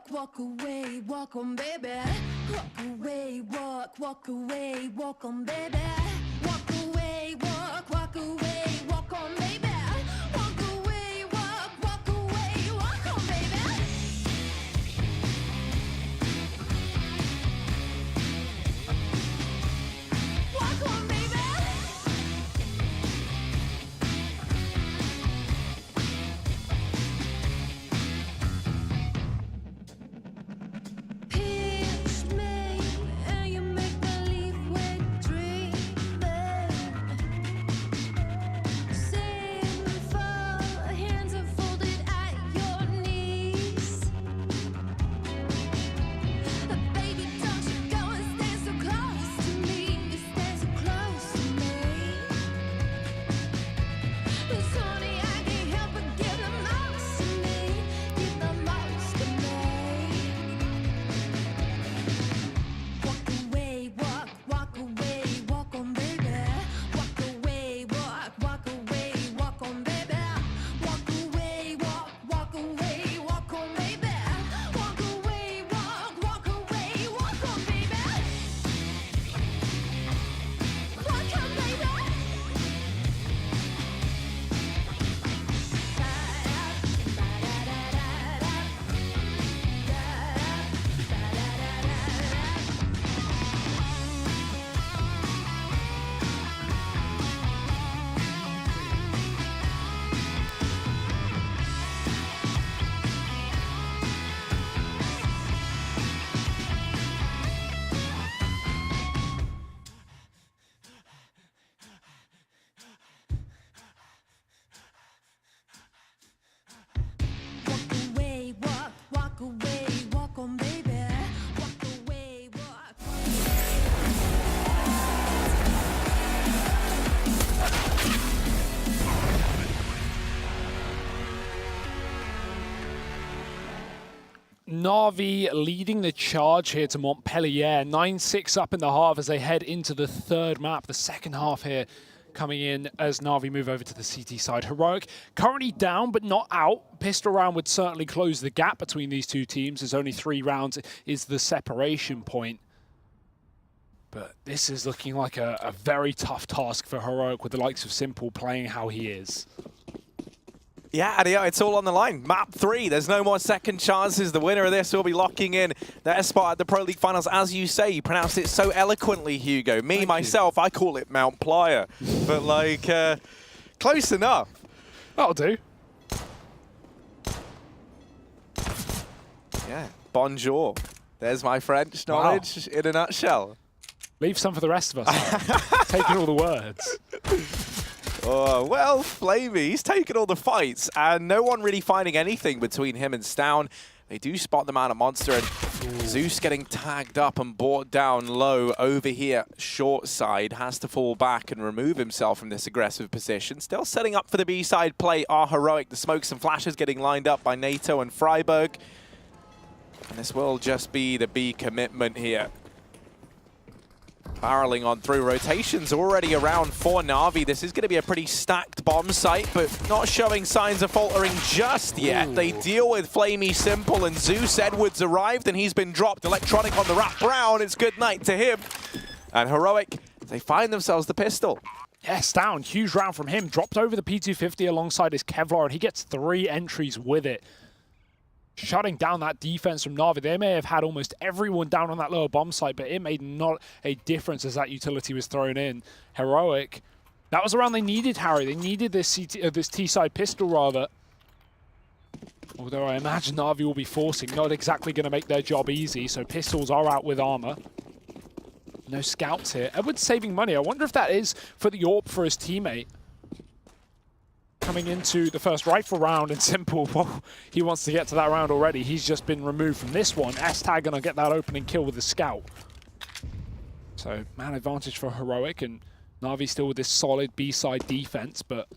Walk away, walk on, baby. Walk away, walk away, walk on, baby. Walk away, walk away, walk on, baby. Walk away, walk away, walk on, baby. Walk on, baby. Na'Vi leading the charge here to Montpellier. 9-6 up in the half as they head into the 3rd map. The 2nd half here coming in as Na'Vi move over to the CT side. Heroic currently down but not out. Pistol round would certainly close the gap between these two teams. There's only 3 rounds is the separation point. But this is looking like a very tough task for Heroic with the likes of Simple playing how he is. Yeah, it's all on the line. Map 3, there's no more second chances. The winner of this will be locking in their spot at the Pro League Finals. As you say, you pronounced it so eloquently, Hugo. Me, myself, I call it Mount Playa. But, like, close enough. That'll do. Yeah, bonjour. There's my French knowledge in a nutshell. Leave some for the rest of us. Taking all the words. Oh, well, Flamey, he's taken all the fights, and no one really finding anything between him and Stown. They do spot the man at Monster, and Zeus getting tagged up and brought down low over here. Short side has to fall back and remove himself from this aggressive position. Still setting up for the B side play are Heroic. The smokes and flashes getting lined up by NATO and Freiburg. And this will just be the B commitment here. Barreling on through. Rotations already around for Na'Vi. This is going to be a pretty stacked bomb site, but not showing signs of faltering just yet. Ooh. They deal with Flamey Simple, and Zeus Edwards arrived, and he's been dropped. Electronic on the Rat Brown. It's good night to him. And Heroic, they find themselves the pistol. Yes, down. Huge round from him. Dropped over the P250 alongside his Kevlar, and he gets 3 entries with it. Shutting down that defense from Na'Vi. They may have had almost everyone down on that lower bomb site, but it made not a difference as that utility was thrown in. Heroic, that was the round they needed, Harry. They needed this T-side pistol, rather. Although I imagine Na'Vi will be forcing. Not exactly going to make their job easy, so pistols are out with armor. No scouts here. Edwards saving money. I wonder if that is for the AWP for his teammate. Coming into the first rifle round, and Simple, well, he wants to get to that round already. He's just been removed from this one. S-Tag gonna get that opening kill with the scout. So, man advantage for Heroic, and Na'Vi still with this solid B-side defense, but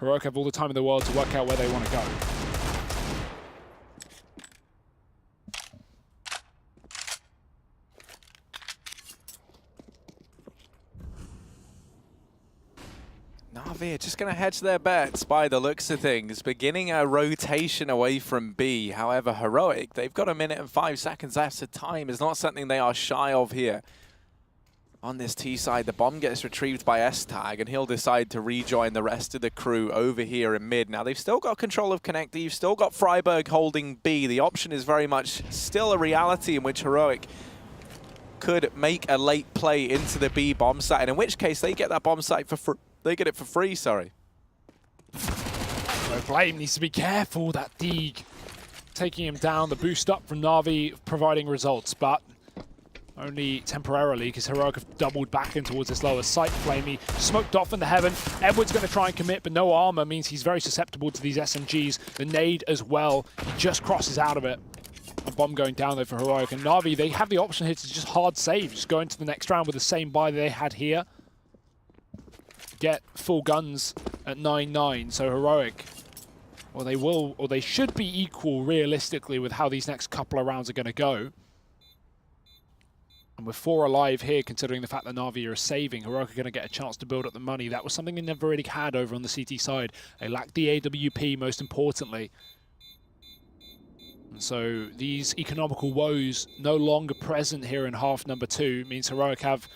Heroic have all the time in the world to work out where they want to go. Na'Vi are just going to hedge their bets by the looks of things, beginning a rotation away from B. However, Heroic, they've got 1 minute and 5 seconds left, so time is not something they are shy of here. On this T side, the bomb gets retrieved by S-Tag, and he'll decide to rejoin the rest of the crew over here in mid. Now, they've still got control of Connector. You've still got Freiburg holding B. The option is very much still a reality in which Heroic could make a late play into the B bomb site, and in which case they get that bomb site for free. They get it for free, sorry. No blame, needs to be careful. That Deeg taking him down. The boost up from Na'Vi providing results, but only temporarily, because Heroic have doubled back in towards this lower site. Flamey smoked off in the heaven. Edwards going to try and commit, but no armor means he's very susceptible to these SMGs. The nade as well. He just crosses out of it. A bomb going down though for Heroic. And Na'Vi, they have the option here to just hard save, just go into the next round with the same buy they had here. Get full guns at 9-9, so Heroic, well, they will, or they should be equal realistically with how these next couple of rounds are going to go. And with 4 alive here, considering the fact that Na'Vi are saving, Heroic are going to get a chance to build up the money. That was something they never really had over on the CT side. They lacked the AWP, most importantly. And so these economical woes no longer present here in half number 2 means Heroic have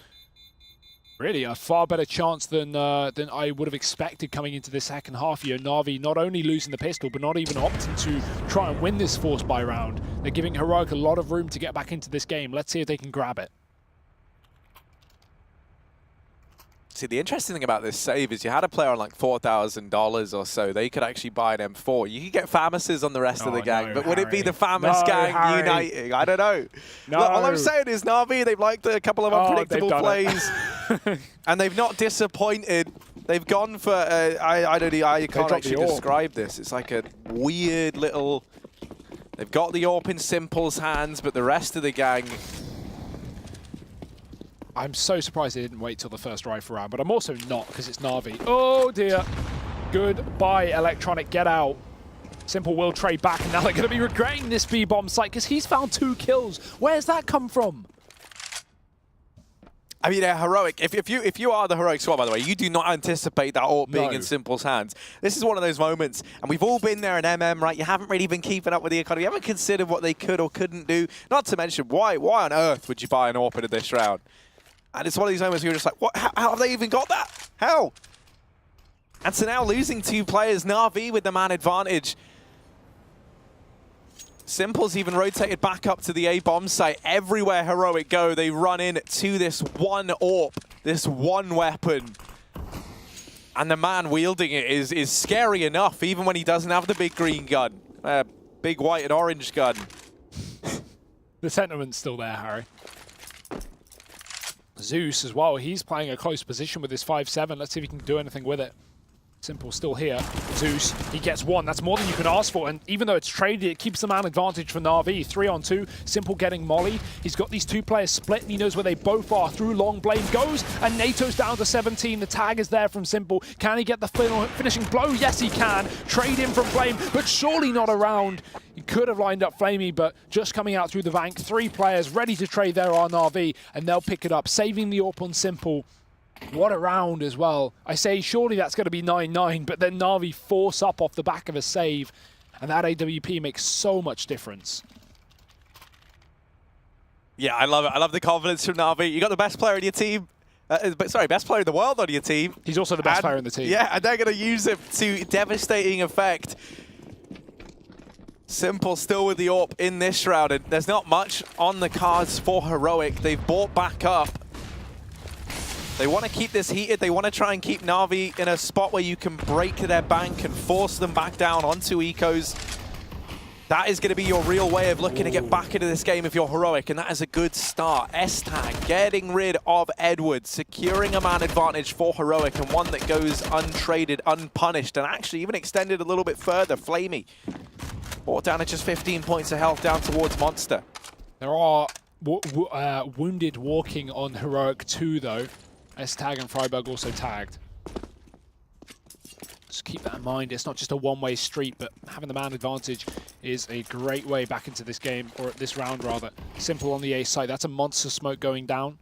really a far better chance than I would have expected coming into this second half here. Na'Vi not only losing the pistol, but not even opting to try and win this force buy round. They're giving Heroic a lot of room to get back into this game. Let's see if they can grab it. See, the interesting thing about this save is you had a player on like $4,000 or so. They could actually buy an M4. You could get Famises on the rest of the gang, no, but would Harry. it be the Famis gang Harry. uniting? I don't know. No. Look, all I'm saying is Na'Vi, they've liked a couple of unpredictable plays, and they've not disappointed. They've gone for, I don't know, I can't actually describe this. It's like a weird little, they've got the AWP in Simple's hands, but the rest of the gang, I'm so surprised they didn't wait till the first rifle round, but I'm also not, because it's Na'Vi. Oh dear. Goodbye, Electronic, get out. Simple will trade back, and now they're going to be regretting this B-bomb site, because he's found 2 kills. Where's that come from? I mean, Heroic, if you are the Heroic squad, by the way, you do not anticipate that AWP being in Simple's hands. This is one of those moments, and we've all been there in MM, right? You haven't really been keeping up with the economy. You haven't considered what they could or couldn't do. Not to mention, why on earth would you buy an AWP in this round? And it's one of these moments where you're just like, what? How have they even got that? How? And so now losing 2 players, Na'Vi with the man advantage. Simple's even rotated back up to the A-bomb site. Everywhere Heroic go, they run in to this one AWP, this one weapon. And the man wielding it is scary enough, even when he doesn't have the big green gun. Big white and orange gun. The sentiment's still there, Harry. Zeus as well, he's playing a close position with his 5-7. Let's see if he can do anything with it. Simple still here. Zeus, he gets one. That's more than you can ask for. And even though it's traded, it keeps the man advantage for Na'Vi. 3-on-2. Simple getting Molly. He's got these two players split, and he knows where they both are. Through long, Blame goes, and Nato's down to 17. The tag is there from Simple. Can he get the finishing blow? Yes, he can. Trade in from Blame, but surely not around. He could have lined up Flamey, but just coming out through the bank. 3 players ready to trade there on Na'Vi, and they'll pick it up, saving the AWP on Simple. What a round as well. I say surely that's going to be 9-9, but then Na'Vi force up off the back of a save, and that AWP makes so much difference. Yeah, I love it. I love the confidence from Na'Vi. You got the best player in your team. Best player in the world on your team. He's also the best player in the team. Yeah, and they're going to use it to devastating effect. Simple still with the AWP in this round, and there's not much on the cards for Heroic. They've bought back up. They want to keep this heated. They want to try and keep Na'Vi in a spot where you can break their bank and force them back down onto Ecos. That is going to be your real way of looking to get back into this game if you're Heroic, and that is a good start. S-Tag getting rid of Edward, securing a man advantage for Heroic, and one that goes untraded, unpunished, and actually even extended a little bit further. Flamey brought down at just 15 points of health down towards Monster. There are wounded walking on Heroic 2, though. S-Tag and Freiburg also tagged. Just keep that in mind. It's not just a one-way street, but having the man advantage is a great way back into this game, or this round rather. Simple on the A site. That's a monster smoke going down.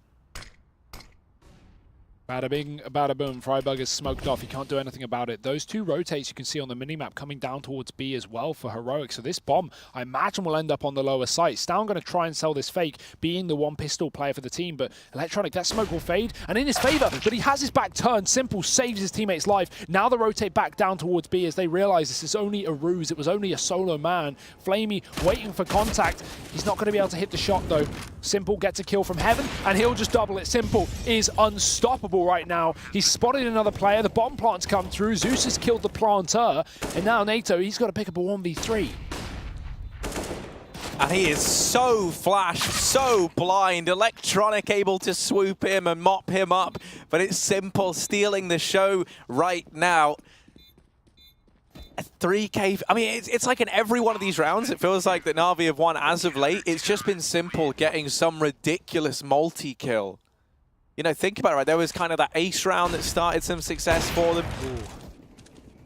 Bada bing, bada boom. Freiburg is smoked off. He can't do anything about it. Those 2 rotates you can see on the minimap coming down towards B as well for Heroic. So this bomb, I imagine, will end up on the lower site. Stown going to try and sell this fake, being the one pistol player for the team. But Electronic, that smoke will fade, and in his favor. But he has his back turned. Simple saves his teammate's life. Now they rotate back down towards B as they realize this is only a ruse. It was only a solo man. Flamey waiting for contact. He's not going to be able to hit the shot, though. Simple gets a kill from Heaven, and he'll just double it. Simple is unstoppable right now. He's spotted another player. The bomb plant's come through. Zeus has killed the planter, and now Nato, he's got to pick up a 1v3. And he is so flash, so blind. Electronic able to swoop him and mop him up, but it's Simple stealing the show right now. 3K. I mean, it's like in every one of these rounds, it feels like that Na'Vi have won as of late. It's just been Simple getting some ridiculous multi-kill. You know, think about it, right? There was kind of that ace round that started some success for them. Ooh.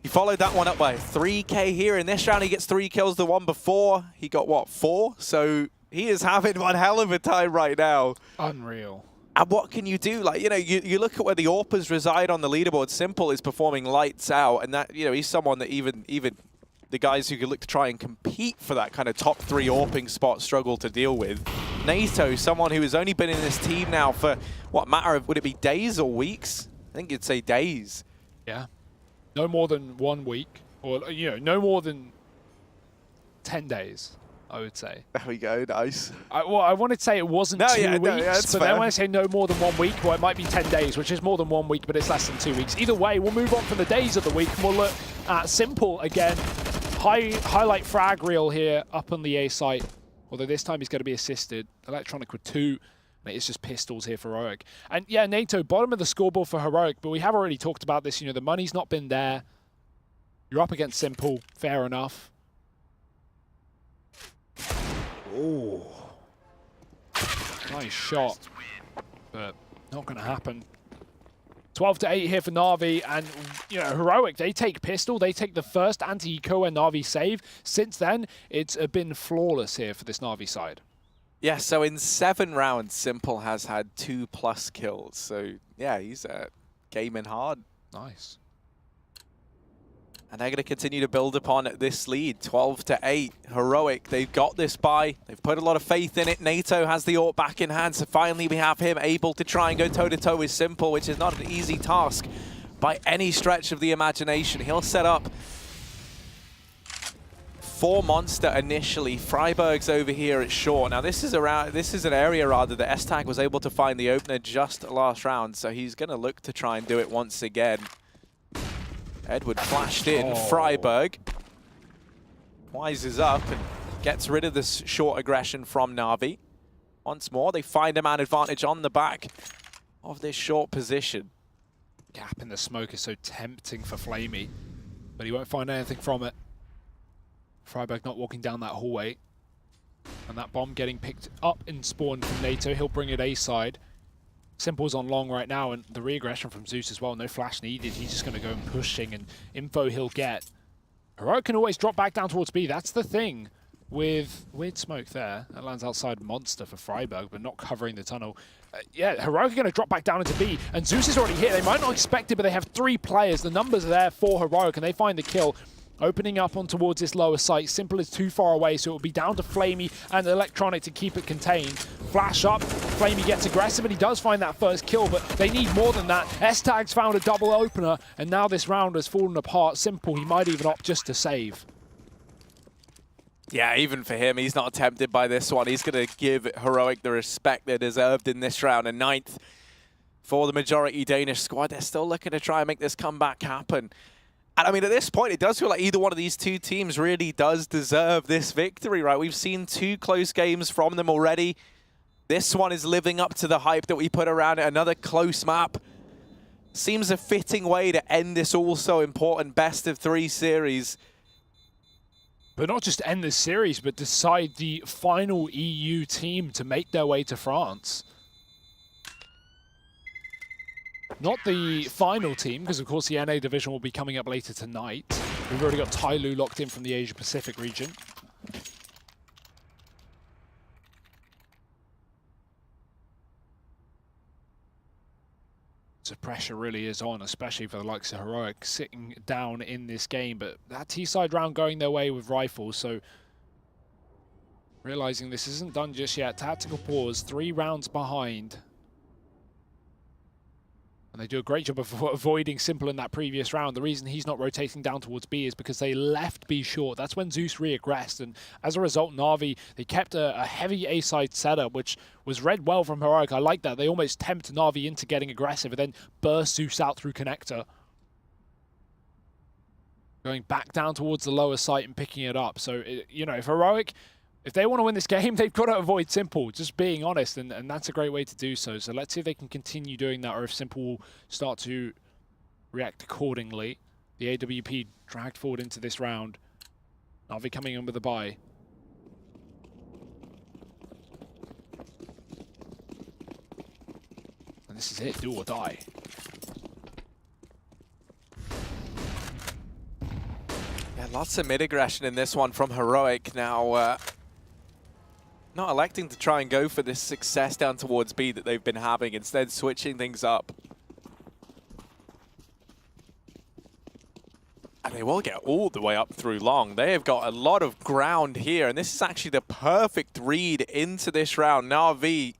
He followed that one up by 3K here. In this round, he gets 3 kills. The one before, he got, what, 4? So he is having one hell of a time right now. Unreal. And what can you do? Like, you know, you look at where the AWPers reside on the leaderboard. Simple is performing lights out, and that, you know, he's someone that even the guys who could look to try and compete for that kind of top 3 AWPing spot struggle to deal with. Nato, someone who has only been in this team now for, what, matter of, would it be days or weeks? I think you'd say days. Yeah. No more than 1 week, or, you know, no more than 10 days. I would say. There we go, nice. Well, I wanted to say it wasn't 2 weeks, but then when I say no more than 1 week, well, it might be 10 days, which is more than 1 week, but it's less than 2 weeks. Either way, we'll move on from the days of the week, and we'll look at Simple again. Highlight frag reel here up on the A site, although this time he's going to be assisted. Electronic with 2, and it's just pistols here for Heroic. And yeah, Nato, bottom of the scoreboard for Heroic, but we have already talked about this. You know, the money's not been there. You're up against Simple, fair enough. Oh, nice shot, but not going to happen. 12-8 here for Na'Vi, and you know, Heroic, they take pistol, they take the first anti-eco and Na'Vi save. Since then, it's been flawless here for this Na'Vi side. Yeah, so in 7 rounds, Simple has had 2+ kills. So yeah, he's gaming hard. Nice. And they're going to continue to build upon this lead, 12-8. Heroic, they've got this bye. They've put a lot of faith in it. Nato has the AWP back in hand, so finally we have him able to try and go toe-to-toe with Simple, which is not an easy task by any stretch of the imagination. He'll set up for Monster initially. Freiburg's over here at short. Now this is an area rather that S-Tag was able to find the opener just last round, so he's going to look to try and do it once again. Edward flashed in. Freiburg wises up and gets rid of this short aggression from Na'Vi. Once more, they find a man advantage on the back of this short position. gap in the smoke is so tempting for Flamey, but he won't find anything from it. friberg not walking down that hallway. And that bomb getting picked up in spawn from NATO. He'll bring it A side. Simple's on long right now, and the re-aggression from Zeus as well. No flash needed. He's just going to go and pushing, and info he'll get. Heroic can always drop back down towards B. That's the thing with weird smoke there. That lands outside Monster for friberg, but not covering the tunnel. Yeah, Heroic are going to drop back down into B, and Zeus is already here. They might not expect it, but they have 3 players. The numbers are there for Heroic, and they find the kill. Opening up on towards this lower site. Simple is too far away, so it will be down to Flamey and Electronic to keep it contained. Flash up, Flamey gets aggressive, and he does find that first kill, but they need more than that. S-Tag's found a double opener, and now this round has fallen apart. Simple, he might even opt just to save. Yeah, even for him, he's not tempted by this one. He's going to give Heroic the respect they deserved in this round. And 9th for the majority Danish squad. They're still looking to try and make this comeback happen. And I mean, at this point, it does feel like either one of these 2 teams really does deserve this victory, right? We've seen 2 close games from them already. This one is living up to the hype that we put around it. Another close map. Seems a fitting way to end this also important best-of-3 series. But not just end this series, but decide the final EU team to make their way to France. Not the final team, because of course the NA division will be coming up later tonight. We've already got Tyloo locked in from the Asia Pacific region. So pressure really is on, especially for the likes of Heroic sitting down in this game. But that T-side round going their way with rifles, so realizing this isn't done just yet. Tactical pause, 3 rounds behind. And they do a great job of avoiding Simple in that previous round. The reason he's not rotating down towards B is because they left B short. That's when Zeus re-aggressed. And as a result, Na'Vi, they kept a heavy A-side setup, which was read well from Heroic. I like that. They almost tempt Na'Vi into getting aggressive and then burst Zeus out through connector. Going back down towards the lower site and picking it up. So, you know, if Heroic, if they want to win this game, they've got to avoid Simple, just being honest, and that's a great way to do so. So let's see if they can continue doing that, or if Simple will start to react accordingly. The AWP dragged forward into this round. Na'Vi coming in with a buy. And this is it, do or die. Yeah, lots of mid-aggression in this one from Heroic. Now, not electing to try and go for this success down towards B that they've been having, instead switching things up. And they will get all the way up through long. They have got a lot of ground here, and this is actually the perfect read into this round. Na'Vi,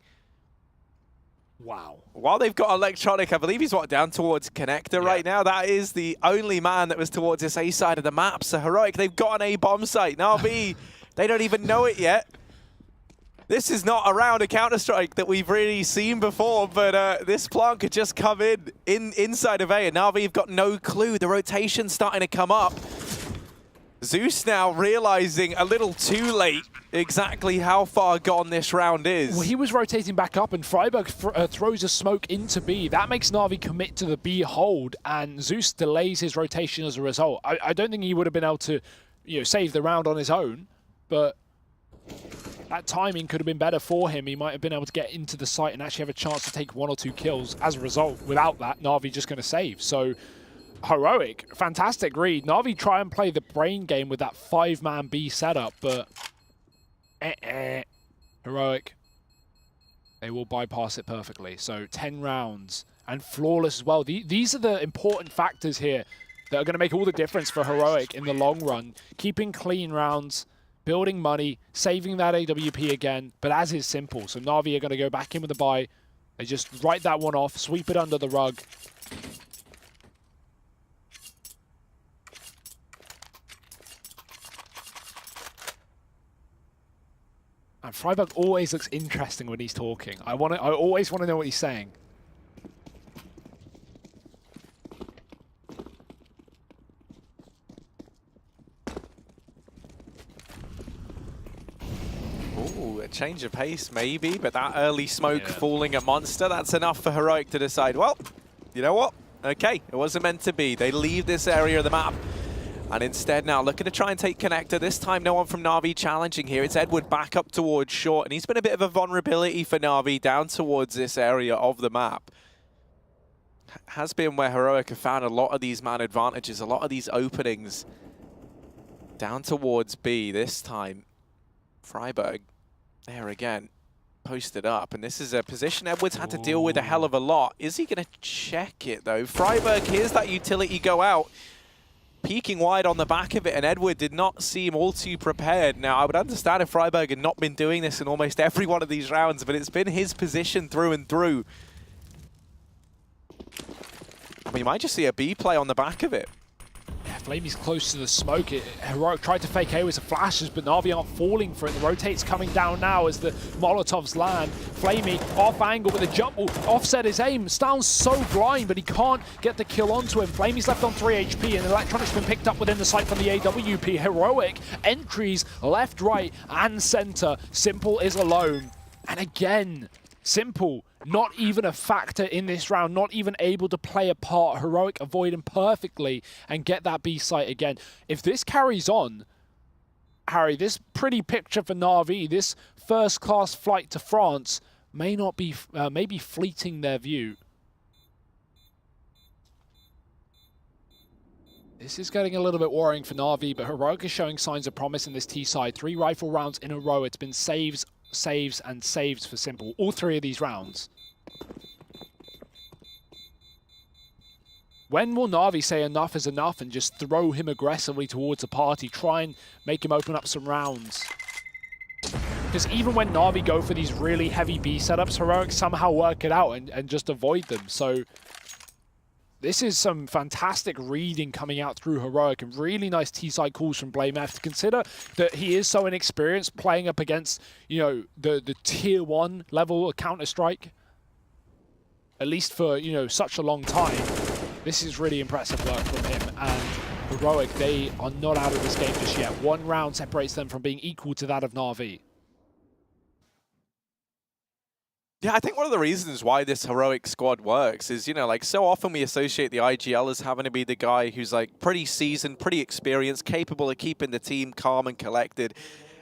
wow. While they've got Electronic, I believe he's down towards connector right now. That is the only man that was towards this A side of the map. So Heroic, they've got an A bomb site. Na'Vi, they don't even know it yet. This is not a round of Counter-Strike that we've really seen before, but this plant could just come inside of A, and Na'Vi have got no clue. The rotation's starting to come up. Zeus now realizing a little too late exactly how far gone this round is. Well, he was rotating back up, and friberg throws a smoke into B. That makes Na'Vi commit to the B hold, and Zeus delays his rotation as a result. I don't think he would have been able to, you know, save the round on his own, but that timing could have been better for him. He might have been able to get into the site and actually have a chance to take 1 or 2 kills. As a result, without that, Na'Vi just going to save. So, Heroic, fantastic read. Na'Vi try and play the brain game with that 5-man B setup, but Heroic, they will bypass it perfectly. So 10 rounds and flawless as well. These are the important factors here that are going to make all the difference for Heroic in the long run. Keeping clean rounds, building money, saving that AWP again, but as is Simple. So Na'Vi are going to go back in with a buy. They just write that one off, sweep it under the rug. And friberg always looks interesting when he's talking. I always want to know what he's saying. Ooh, a change of pace maybe, but that early smoke falling at Monster, that's enough for Heroic to decide, well, you know what? Okay, it wasn't meant to be. They leave this area of the map. And instead now looking to try and take connector. This time no one from Na'Vi challenging here. It's Edward back up towards short. And he's been a bit of a vulnerability for Na'Vi down towards this area of the map. Has been where Heroic have found a lot of these man advantages, a lot of these openings. Down towards B this time. Freiburg there again. Posted up, and this is a position Edwards had to deal with a hell of a lot. Is he going to check it, though? Freiburg, here's that utility go out. Peeking wide on the back of it, and Edward did not seem all too prepared. Now, I would understand if Freiburg had not been doing this in almost every one of these rounds, but it's been his position through and through. I mean, you might just see a B play on the back of it. Yeah, Flamey's close to the smoke. Heroic tried to fake A with some flashes, but Na'Vi aren't falling for it. The rotate's coming down now as the Molotovs land. Flamey off angle with a jump ball. Offset his aim. Sounds so blind, but he can't get the kill onto him. Flamey's left on 3 HP, and Electronic's been picked up within the site from the AWP. Heroic entries left, right, and center. Simple is alone. And again, Simple, not even a factor in this round, not even able to play a part. Heroic avoid him perfectly and get that B site again. If this carries on, Harry, this pretty picture for Na'Vi, this first-class flight to France may not be, maybe fleeting their view. This is getting a little bit worrying for Na'Vi, but Heroic is showing signs of promise in this T side. 3 rifle rounds in a row. It's been saves, and saves for Simple. All 3 of these rounds. When will Na'Vi say enough is enough and just throw him aggressively towards the party, try and make him open up some rounds? Because even when Na'Vi go for these really heavy B setups, Heroic somehow work it out and just avoid them. So this is some fantastic reading coming out through Heroic, and really nice T-side calls from BlameF to consider that he is so inexperienced playing up against, you know, the tier 1 level of Counter-Strike, at least for, you know, such a long time. This is really impressive work from him, and Heroic, they are not out of this game just yet. 1 round separates them from being equal to that of Na'Vi. Yeah, I think one of the reasons why this Heroic squad works is, you know, like so often we associate the IGL as having to be the guy who's like pretty seasoned, pretty experienced, capable of keeping the team calm and collected.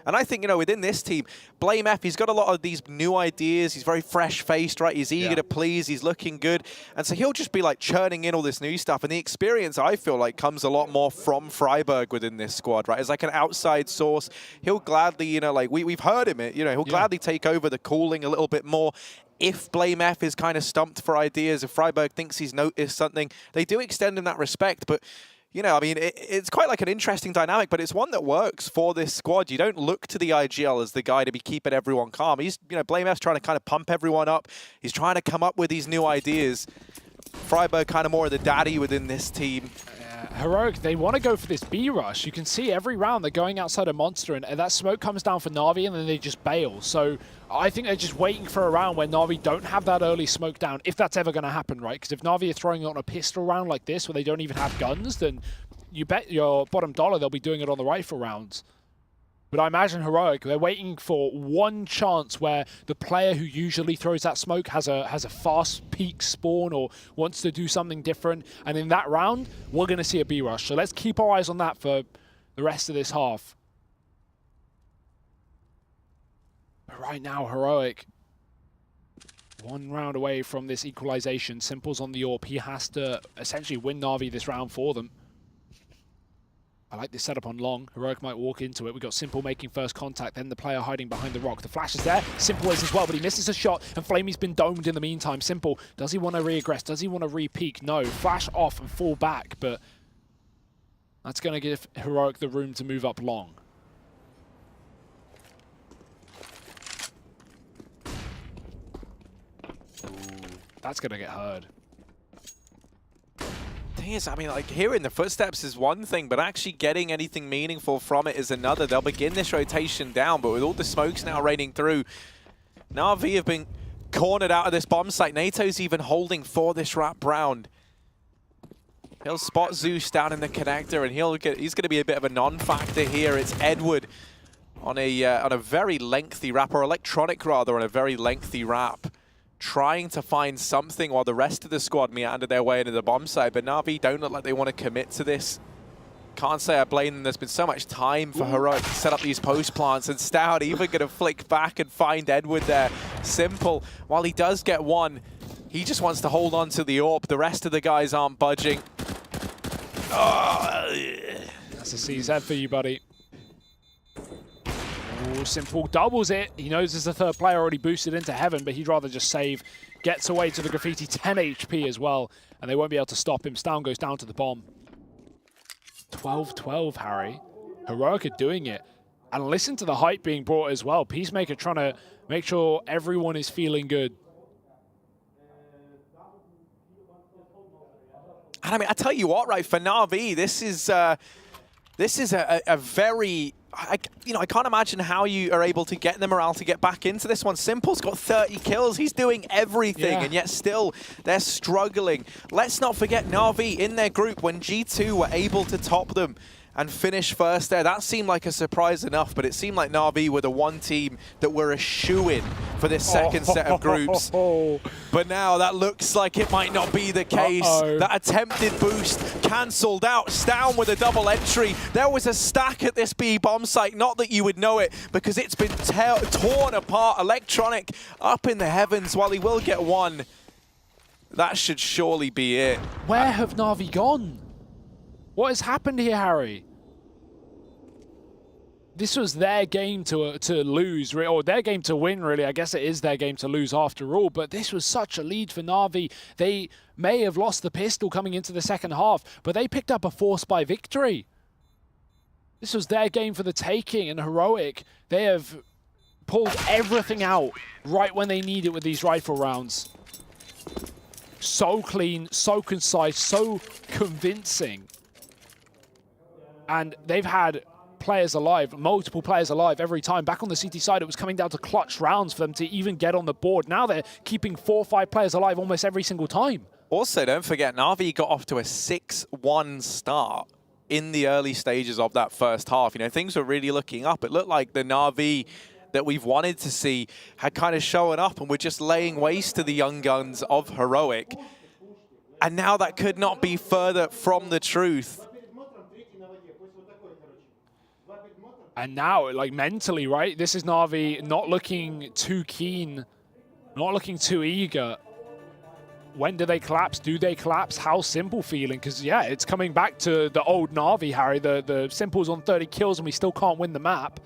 And I think, you know, within this team, BlameF, he's got a lot of these new ideas. He's very fresh-faced, right? He's eager to please. He's looking good. And so he'll just be, like, churning in all this new stuff. And the experience, I feel like, comes a lot more from Freiburg within this squad, right? It's like an outside source. He'll gladly, you know, like, we've heard him, you know, he'll gladly take over the calling a little bit more. If BlameF is kind of stumped for ideas, if Freiburg thinks he's noticed something, they do extend him that respect. But you know, I mean, it's quite like an interesting dynamic, but it's one that works for this squad. You don't look to the IGL as the guy to be keeping everyone calm. He's, you know, BlameF's trying to kind of pump everyone up. He's trying to come up with these new ideas. Freiburg kind of more of the daddy within this team. Heroic, they want to go for this B rush. You can see every round they're going outside a monster, and that smoke comes down for Na'Vi, and then they just bail. So I think they're just waiting for a round where Na'Vi don't have that early smoke down, if that's ever going to happen, right? Because if Na'Vi are throwing it on a pistol round like this, where they don't even have guns, then you bet your bottom dollar they'll be doing it on the rifle rounds. But I imagine Heroic, they're waiting for one chance where the player who usually throws that smoke has a fast peak spawn or wants to do something different. And in that round, we're going to see a B rush. So let's keep our eyes on that for the rest of this half. But right now, Heroic, 1 round away from this equalization. Simple's on the AWP. He has to essentially win Na'Vi this round for them. I like this setup on long. Heroic might walk into it. We've got Simple making first contact, then the player hiding behind the rock. The flash is there. Simple is as well, but he misses a shot, and Flamey's been domed in the meantime. Simple, does he want to re-aggress? Does he want to re-peek? No. Flash off and fall back, but that's going to give Heroic the room to move up long. Ooh, that's going to get heard. Thing is, I mean, like, hearing the footsteps is one thing, but actually getting anything meaningful from it is another. They'll begin this rotation down, but with all the smokes now raining through, Na'Vi have been cornered out of this bomb site. NATO's even holding for this wrap round. He'll spot Zeus down in the connector, and he's going to be a bit of a non-factor here. It's Edward on a very lengthy wrap, or Electronic rather, on a very lengthy wrap, trying to find something while the rest of the squad meander their way into the bomb site. But Na'Vi don't look like they want to commit to this. Can't say I blame them. There's been so much time for Heroic to set up these post plants, and Stout even going to flick back and find Edward there. Simple. While he does get one, he just wants to hold on to the AWP. The rest of the guys aren't budging. Oh, yeah. That's a CZ for you, buddy. Ooh, Simple doubles it. He knows there's a third player already boosted into heaven, but he'd rather just save. Gets away to the Graffiti, 10 HP as well, and they won't be able to stop him. Stown goes down to the bomb. 12-12, Harry. Heroic are doing it. And listen to the hype being brought as well. Peacemaker trying to make sure everyone is feeling good. And I mean, I tell you what, right, for Na'Vi, this is a very... I can't imagine how you are able to get the morale to get back into this one. Simple's got 30 kills. He's doing everything, and yet still they're struggling. Let's not forget Na'Vi in their group when G2 were able to top them and finish first there. That seemed like a surprise enough, but it seemed like Na'Vi were the one team that were a shoo-in for this second set of groups. But now that looks like it might not be the case. That attempted boost cancelled out. Stown with a double entry. There was a stack at this B bomb site, not that you would know it, because it's been torn apart. Electronic up in the heavens. While he will get one, that should surely be it. Where have Na'Vi gone? What has happened here, Harry? This was their game to lose, or their game to win, really. I guess it is their game to lose after all, but this was such a lead for Na'Vi. They may have lost the pistol coming into the second half, but they picked up a force by victory. This was their game for the taking, and Heroic, they have pulled everything out right when they need it with these rifle rounds. So clean, so concise, so convincing. And they've had players alive, multiple players alive every time. Back on the CT side, it was coming down to clutch rounds for them to even get on the board. Now they're keeping 4 or 5 players alive almost every single time. Also, don't forget, Na'Vi got off to a 6-1 start in the early stages of that first half. You know, things were really looking up. It looked like the Na'Vi that we've wanted to see had kind of shown up, and we're just laying waste to the young guns of Heroic. And now that could not be further from the truth. And now, like, mentally, right? This is Na'Vi not looking too keen, not looking too eager. When do they collapse? Do they collapse? How's Simple feeling? Because, yeah, it's coming back to the old Na'Vi, Harry. The Simple's on 30 kills and we still can't win the map.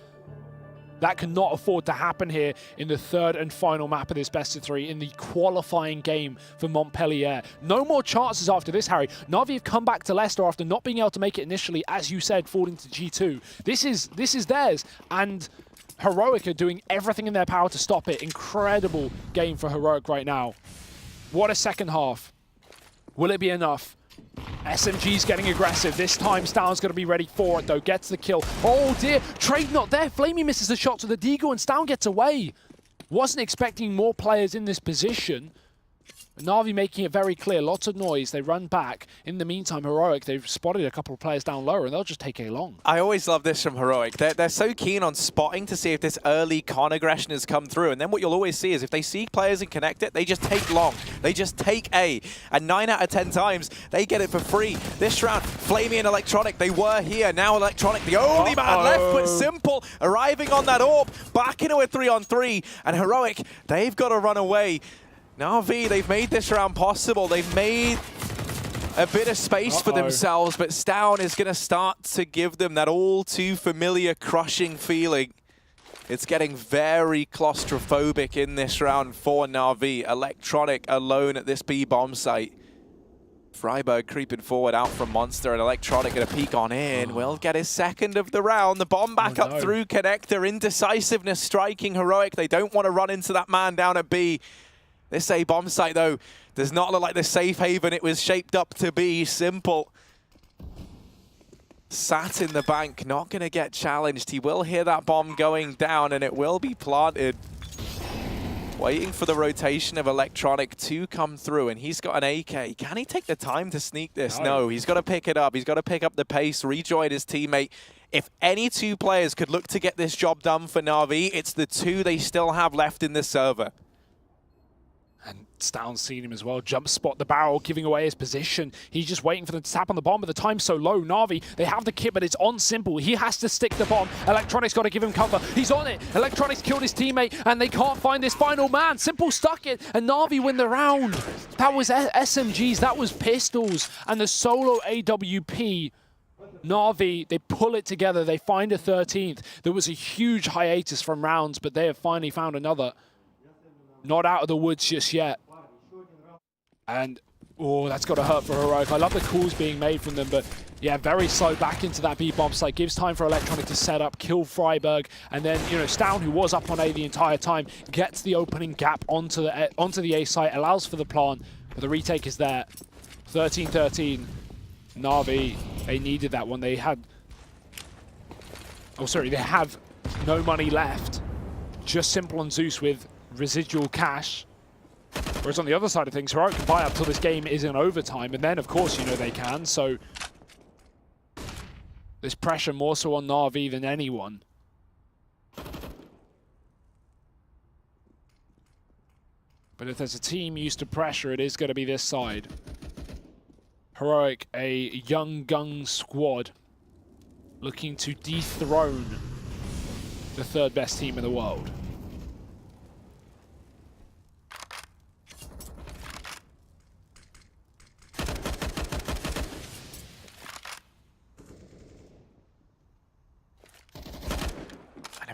That cannot afford to happen here in the third and final map of this best-of-3 in the qualifying game for Montpellier. No more chances after this, Harry. Na'Vi have come back to Leicester after not being able to make it initially, as you said, falling to G2. This is theirs, and Heroic are doing everything in their power to stop it. Incredible game for Heroic right now. What a second half. Will it be enough? SMG's getting aggressive. This time, Stown's going to be ready for it, though. Gets the kill. Oh, dear. Trade not there. Flamey misses the shot to the Deagle, and Stown gets away. Wasn't expecting more players in this position. Na'Vi making it very clear. Lots of noise. They run back. In the meantime, Heroic, they've spotted a couple of players down lower, and they'll just take A long. I always love this from Heroic. They're so keen on spotting to see if this early con aggression has come through. And then what you'll always see is if they see players and connect it, they just take long. They just take A. And 9 out of 10 times, they get it for free. This round, Flamey and Electronic, they were here. Now Electronic, the only man left, but Simple, arriving on that AWP, back into a 3-on-3. And Heroic, they've got to run away. Na'Vi, they've made this round possible. They've made a bit of space for themselves, but Stown is going to start to give them that all too familiar crushing feeling. It's getting very claustrophobic in this round for Na'Vi. Electronic alone at this B bomb site. Freiburg creeping forward out from Monster, and Electronic going to peek on in. Will get his second of the round. The bomb back up through Connector. Indecisiveness striking Heroic. They don't want to run into that man down at B. This A bomb site, though, does not look like the safe haven it was shaped up to be. Simple sat in the bank, not going to get challenged. He will hear that bomb going down, and it will be planted. Waiting for the rotation of Electronic to come through, and he's got an AK. Can he take the time to sneak this? No, he's got to pick it up. He's got to pick up the pace, rejoin his teammate. If any 2 players could look to get this job done for Na'Vi, it's the 2 they still have left in this server. And Stown's seen him as well. Jump spot the barrel, giving away his position. He's just waiting for them to tap on the bomb, but the time's so low. Na'Vi, they have the kit, but it's on Simple. He has to stick the bomb. Electronics got to give him cover. He's on it. Electronics killed his teammate, and they can't find this final man. Simple stuck it, and Na'Vi win the round. That was SMGs, that was pistols, and the solo AWP. Na'Vi, they pull it together. They find a 13th. There was a huge hiatus from rounds, but they have finally found another. Not out of the woods just yet. And, oh, that's got to hurt for Heroic. I love the calls being made from them, but yeah, very slow back into that B bomb site. Gives time for Electronic to set up, kill Freiburg, and then, you know, Stown, who was up on A the entire time, gets the opening gap onto the A site, allows for the plant, but the retake is there. 13-13. Na'Vi, they needed that one. They had... Oh, sorry, they have no money left. Just Simple and Zeus with residual cash. Whereas on the other side of things, Heroic can buy up till this game is in overtime, and then of course you know they can, so there's pressure more so on Na'Vi than anyone. But if there's a team used to pressure, it is going to be this side. Heroic, a young gun squad looking to dethrone the third best team in the world.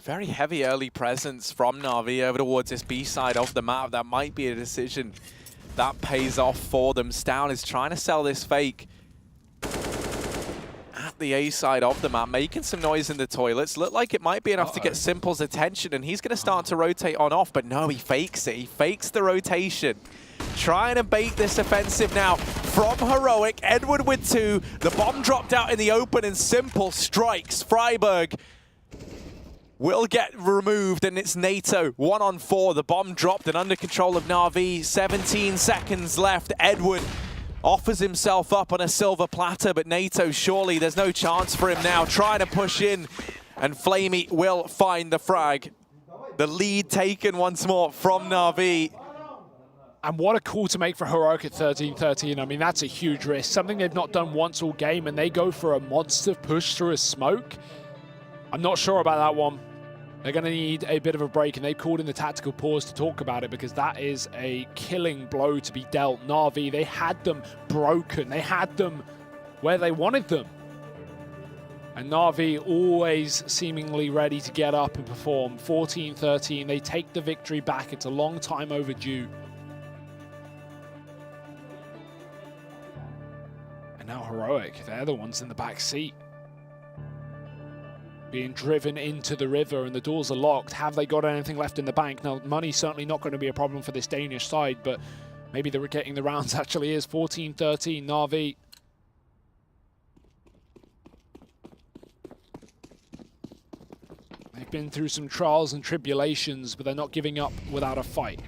Very heavy early presence from Na'Vi over towards this B side of the map. That might be a decision that pays off for them. Stown is trying to sell this fake at the A side of the map, making some noise in the toilets. Look like it might be enough to get Simple's attention, and he's going to start to rotate on off, but no, he fakes it. He fakes the rotation. Trying to bait this offensive now from Heroic. Edward with 2. The bomb dropped out in the open, and Simple strikes. Freiburg will get removed, and it's NATO 1-on-4. The bomb dropped and under control of Na'Vi. 17 seconds left. Edward offers himself up on a silver platter, but NATO, surely there's no chance for him now. Trying to push in, and Flamey will find the frag. The lead taken once more from Na'Vi. And what a call to make for Heroic at 13-13. I mean, that's a huge risk. Something they've not done once all game, and they go for a monster push through a smoke. I'm not sure about that one. They're going to need a bit of a break, and they've called in the tactical pause to talk about it, because that is a killing blow to be dealt. Na'Vi, they had them broken. They had them where they wanted them. And Na'Vi always seemingly ready to get up and perform. 14-13, they take the victory back. It's a long time overdue. And now Heroic, they're the ones in the back seat, being driven into the river, and the doors are locked. Have they got anything left in the bank? Now, money's certainly not going to be a problem for this Danish side, but maybe they're getting the rounds actually is. 14-13, Na'Vi. They've been through some trials and tribulations, but they're not giving up without a fight.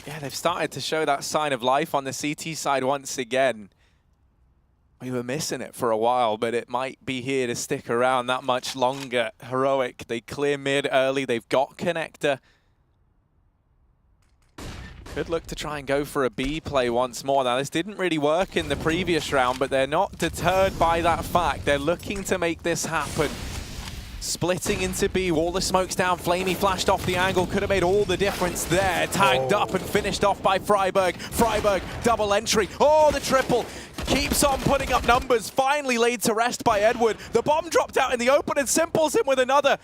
Yeah, they've started to show that sign of life on the CT side once again. We were missing it for a while, but it might be here to stick around that much longer. Heroic, they clear mid early. They've got connector. Could look to try and go for a B play once more. Now, this didn't really work in the previous round, but they're not deterred by that fact. They're looking to make this happen. Splitting into B, all the smoke's down. Flamey flashed off the angle, could have made all the difference there. Tagged up and finished off by Freiburg. Freiburg, double entry. Oh, the triple. Keeps on putting up numbers. Finally laid to rest by Edward. The bomb dropped out in the open, and Simple's in with another.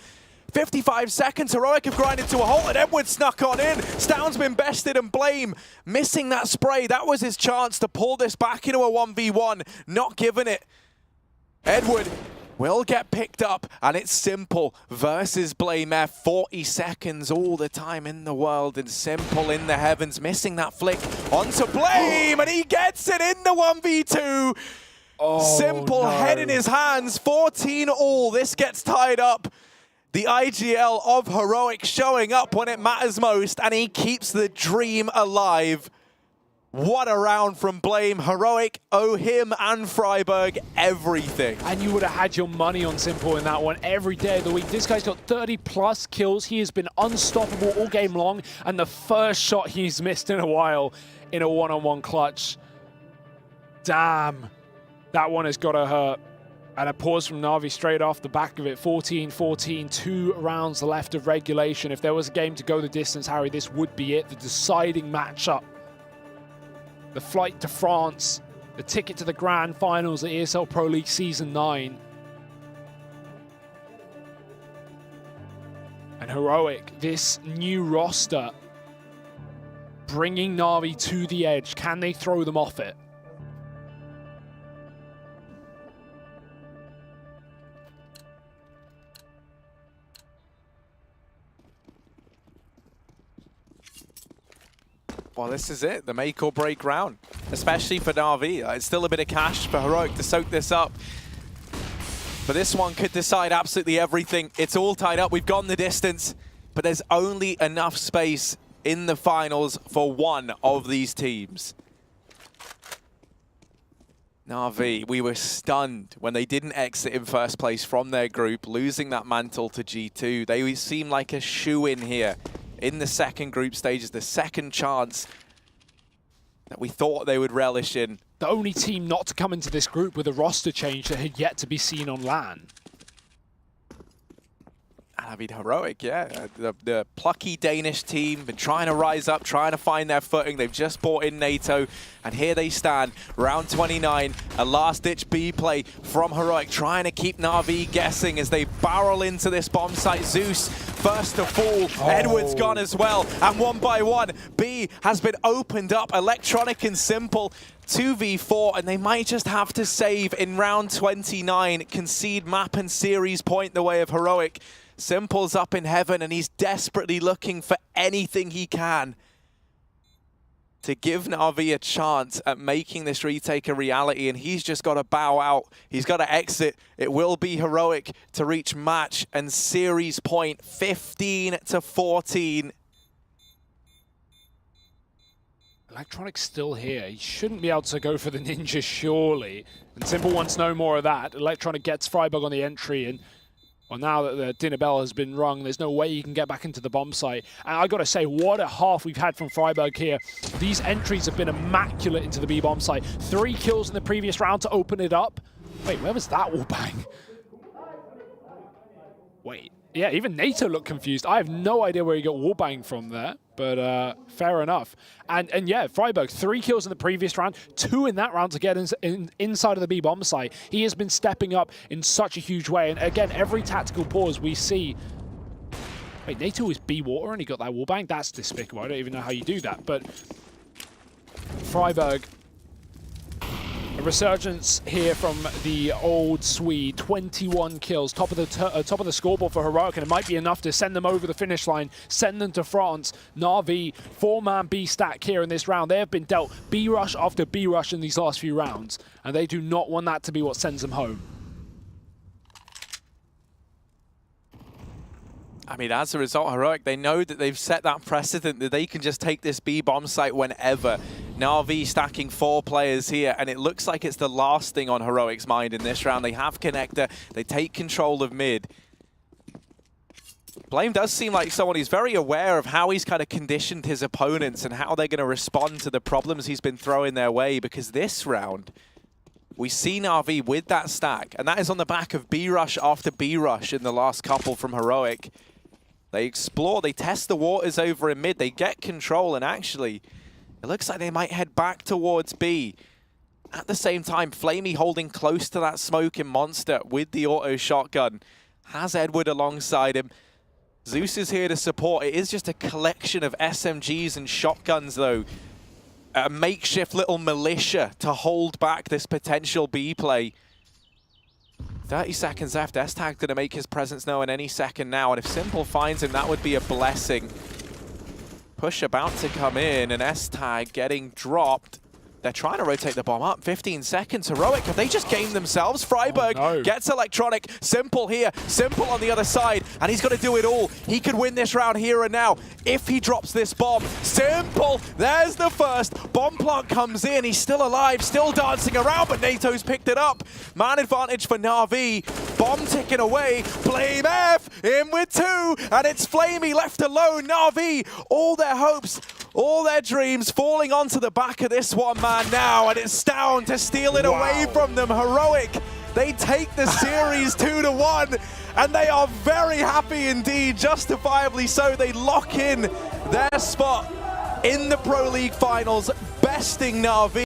55 seconds, Heroic have grinded to a halt, and Edward snuck on in. Stown's been bested, and Blame missing that spray. That was his chance to pull this back into a 1v1. Not giving it. Edward will get picked up, and it's Simple versus Blame. 40 seconds, all the time in the world, and Simple in the heavens, missing that flick onto Blame, and he gets it in the 1v2. Oh, Simple, no. Head in his hands, 14 all. This gets tied up. The IGL of Heroic showing up when it matters most, and he keeps the dream alive. What a round from Blame. Heroic owe him and Freiburg everything. And you would have had your money on Simple in that one every day of the week. This guy's got 30+ kills. He has been unstoppable all game long. And the first shot he's missed in a while in a one-on-one clutch. Damn. That one has got to hurt. And a pause from Na'Vi straight off the back of it. 14-14, 2 rounds left of regulation. If there was a game to go the distance, Harry, this would be it. The deciding matchup. The flight to France, the ticket to the grand finals at ESL Pro League Season 9. And Heroic, this new roster, bringing Na'Vi to the edge. Can they throw them off it? Well, this is it, the make or break round, especially for Na'Vi. It's still a bit of cash for Heroic to soak this up. But this one could decide absolutely everything. It's all tied up, we've gone the distance, but there's only enough space in the finals for one of these teams. Na'Vi, we were stunned when they didn't exit in first place from their group, losing that mantle to G2. They seem like a shoo-in here. In the second group stage is the second chance that we thought they would relish in. The only team not to come into this group with a roster change that had yet to be seen on LAN. I mean, Heroic, yeah. The plucky Danish team, been trying to rise up, trying to find their footing. They've just brought in NATO, and here they stand. Round 29, a last-ditch B play from Heroic, trying to keep Na'Vi guessing as they barrel into this bomb site. Zeus, first to fall. Oh. Edward's gone as well, and one by one, B has been opened up. Electronic and Simple, 2v4, and they might just have to save in round 29, concede map and series point the way of Heroic. Simple's up in heaven, and he's desperately looking for anything he can to give Na'Vi a chance at making this retake a reality, and he's just got to bow out. He's got to exit. It will be Heroic to reach match and series point, 15-14. Electronic's still here. He shouldn't be able to go for the ninja, surely. And Simple wants no more of that. Electronic gets Freiburg on the entry, and well, now that the dinner bell has been rung, there's no way you can get back into the bomb site. And I got to say, what a half we've had from Freiburg here. These entries have been immaculate into the B bomb site. 3 kills in the previous round to open it up. Wait, where was that wallbang? Wait, yeah, even NATO looked confused. I have no idea where he got wallbang from there, but fair enough. And yeah, Freiburg, 3 kills in the previous round, 2 in that round to get inside of the B bomb site. He has been stepping up in such a huge way. And again, every tactical pause we see. Wait, NATO is B water and he got that wallbang? That's despicable. I don't even know how you do that. But Freiburg, a resurgence here from the old Swede. 21 kills, top of the scoreboard for Heroic, and it might be enough to send them over the finish line, send them to France. Na'Vi, 4-man B stack here in this round. They have been dealt B rush after B rush in these last few rounds, and they do not want that to be what sends them home. I mean, as a result, Heroic, they know that they've set that precedent that they can just take this B bomb site whenever. Na'Vi stacking 4 players here, and it looks like it's the last thing on Heroic's mind in this round. They have Connector, they take control of mid. Blame does seem like someone who's very aware of how he's kind of conditioned his opponents and how they're going to respond to the problems he's been throwing their way, because this round, we see Na'Vi with that stack, and that is on the back of B rush after B rush in the last couple from Heroic. They explore, they test the waters over in mid, they get control, and actually, it looks like they might head back towards B. At the same time, Flamey holding close to that smoking monster with the auto shotgun. Has Edward alongside him. Zeus is here to support. It is just a collection of SMGs and shotguns, though. A makeshift little militia to hold back this potential B play. 30 seconds left. S-Tag going to make his presence known any second now, and if Simple finds him, that would be a blessing. Push about to come in, and S-Tag getting dropped. They're trying to rotate the bomb up. 15 seconds. Heroic, have they just gamed themselves? Freiburg gets Electronic. Simple here. Simple on the other side. And he's got to do it all. He could win this round here and now if he drops this bomb. Simple. There's the first. Bomb plant comes in. He's still alive. Still dancing around, but NATO's picked it up. Man advantage for Na'Vi. Bomb ticking away. Flame F in with 2. And it's Flamey left alone. Na'Vi, all their hopes, all their dreams falling onto the back of this one man now, and it's Stown to steal it away from them. Heroic, they take the series 2-1, and they are very happy indeed, justifiably so. They lock in their spot in the Pro League Finals, besting Na'Vi.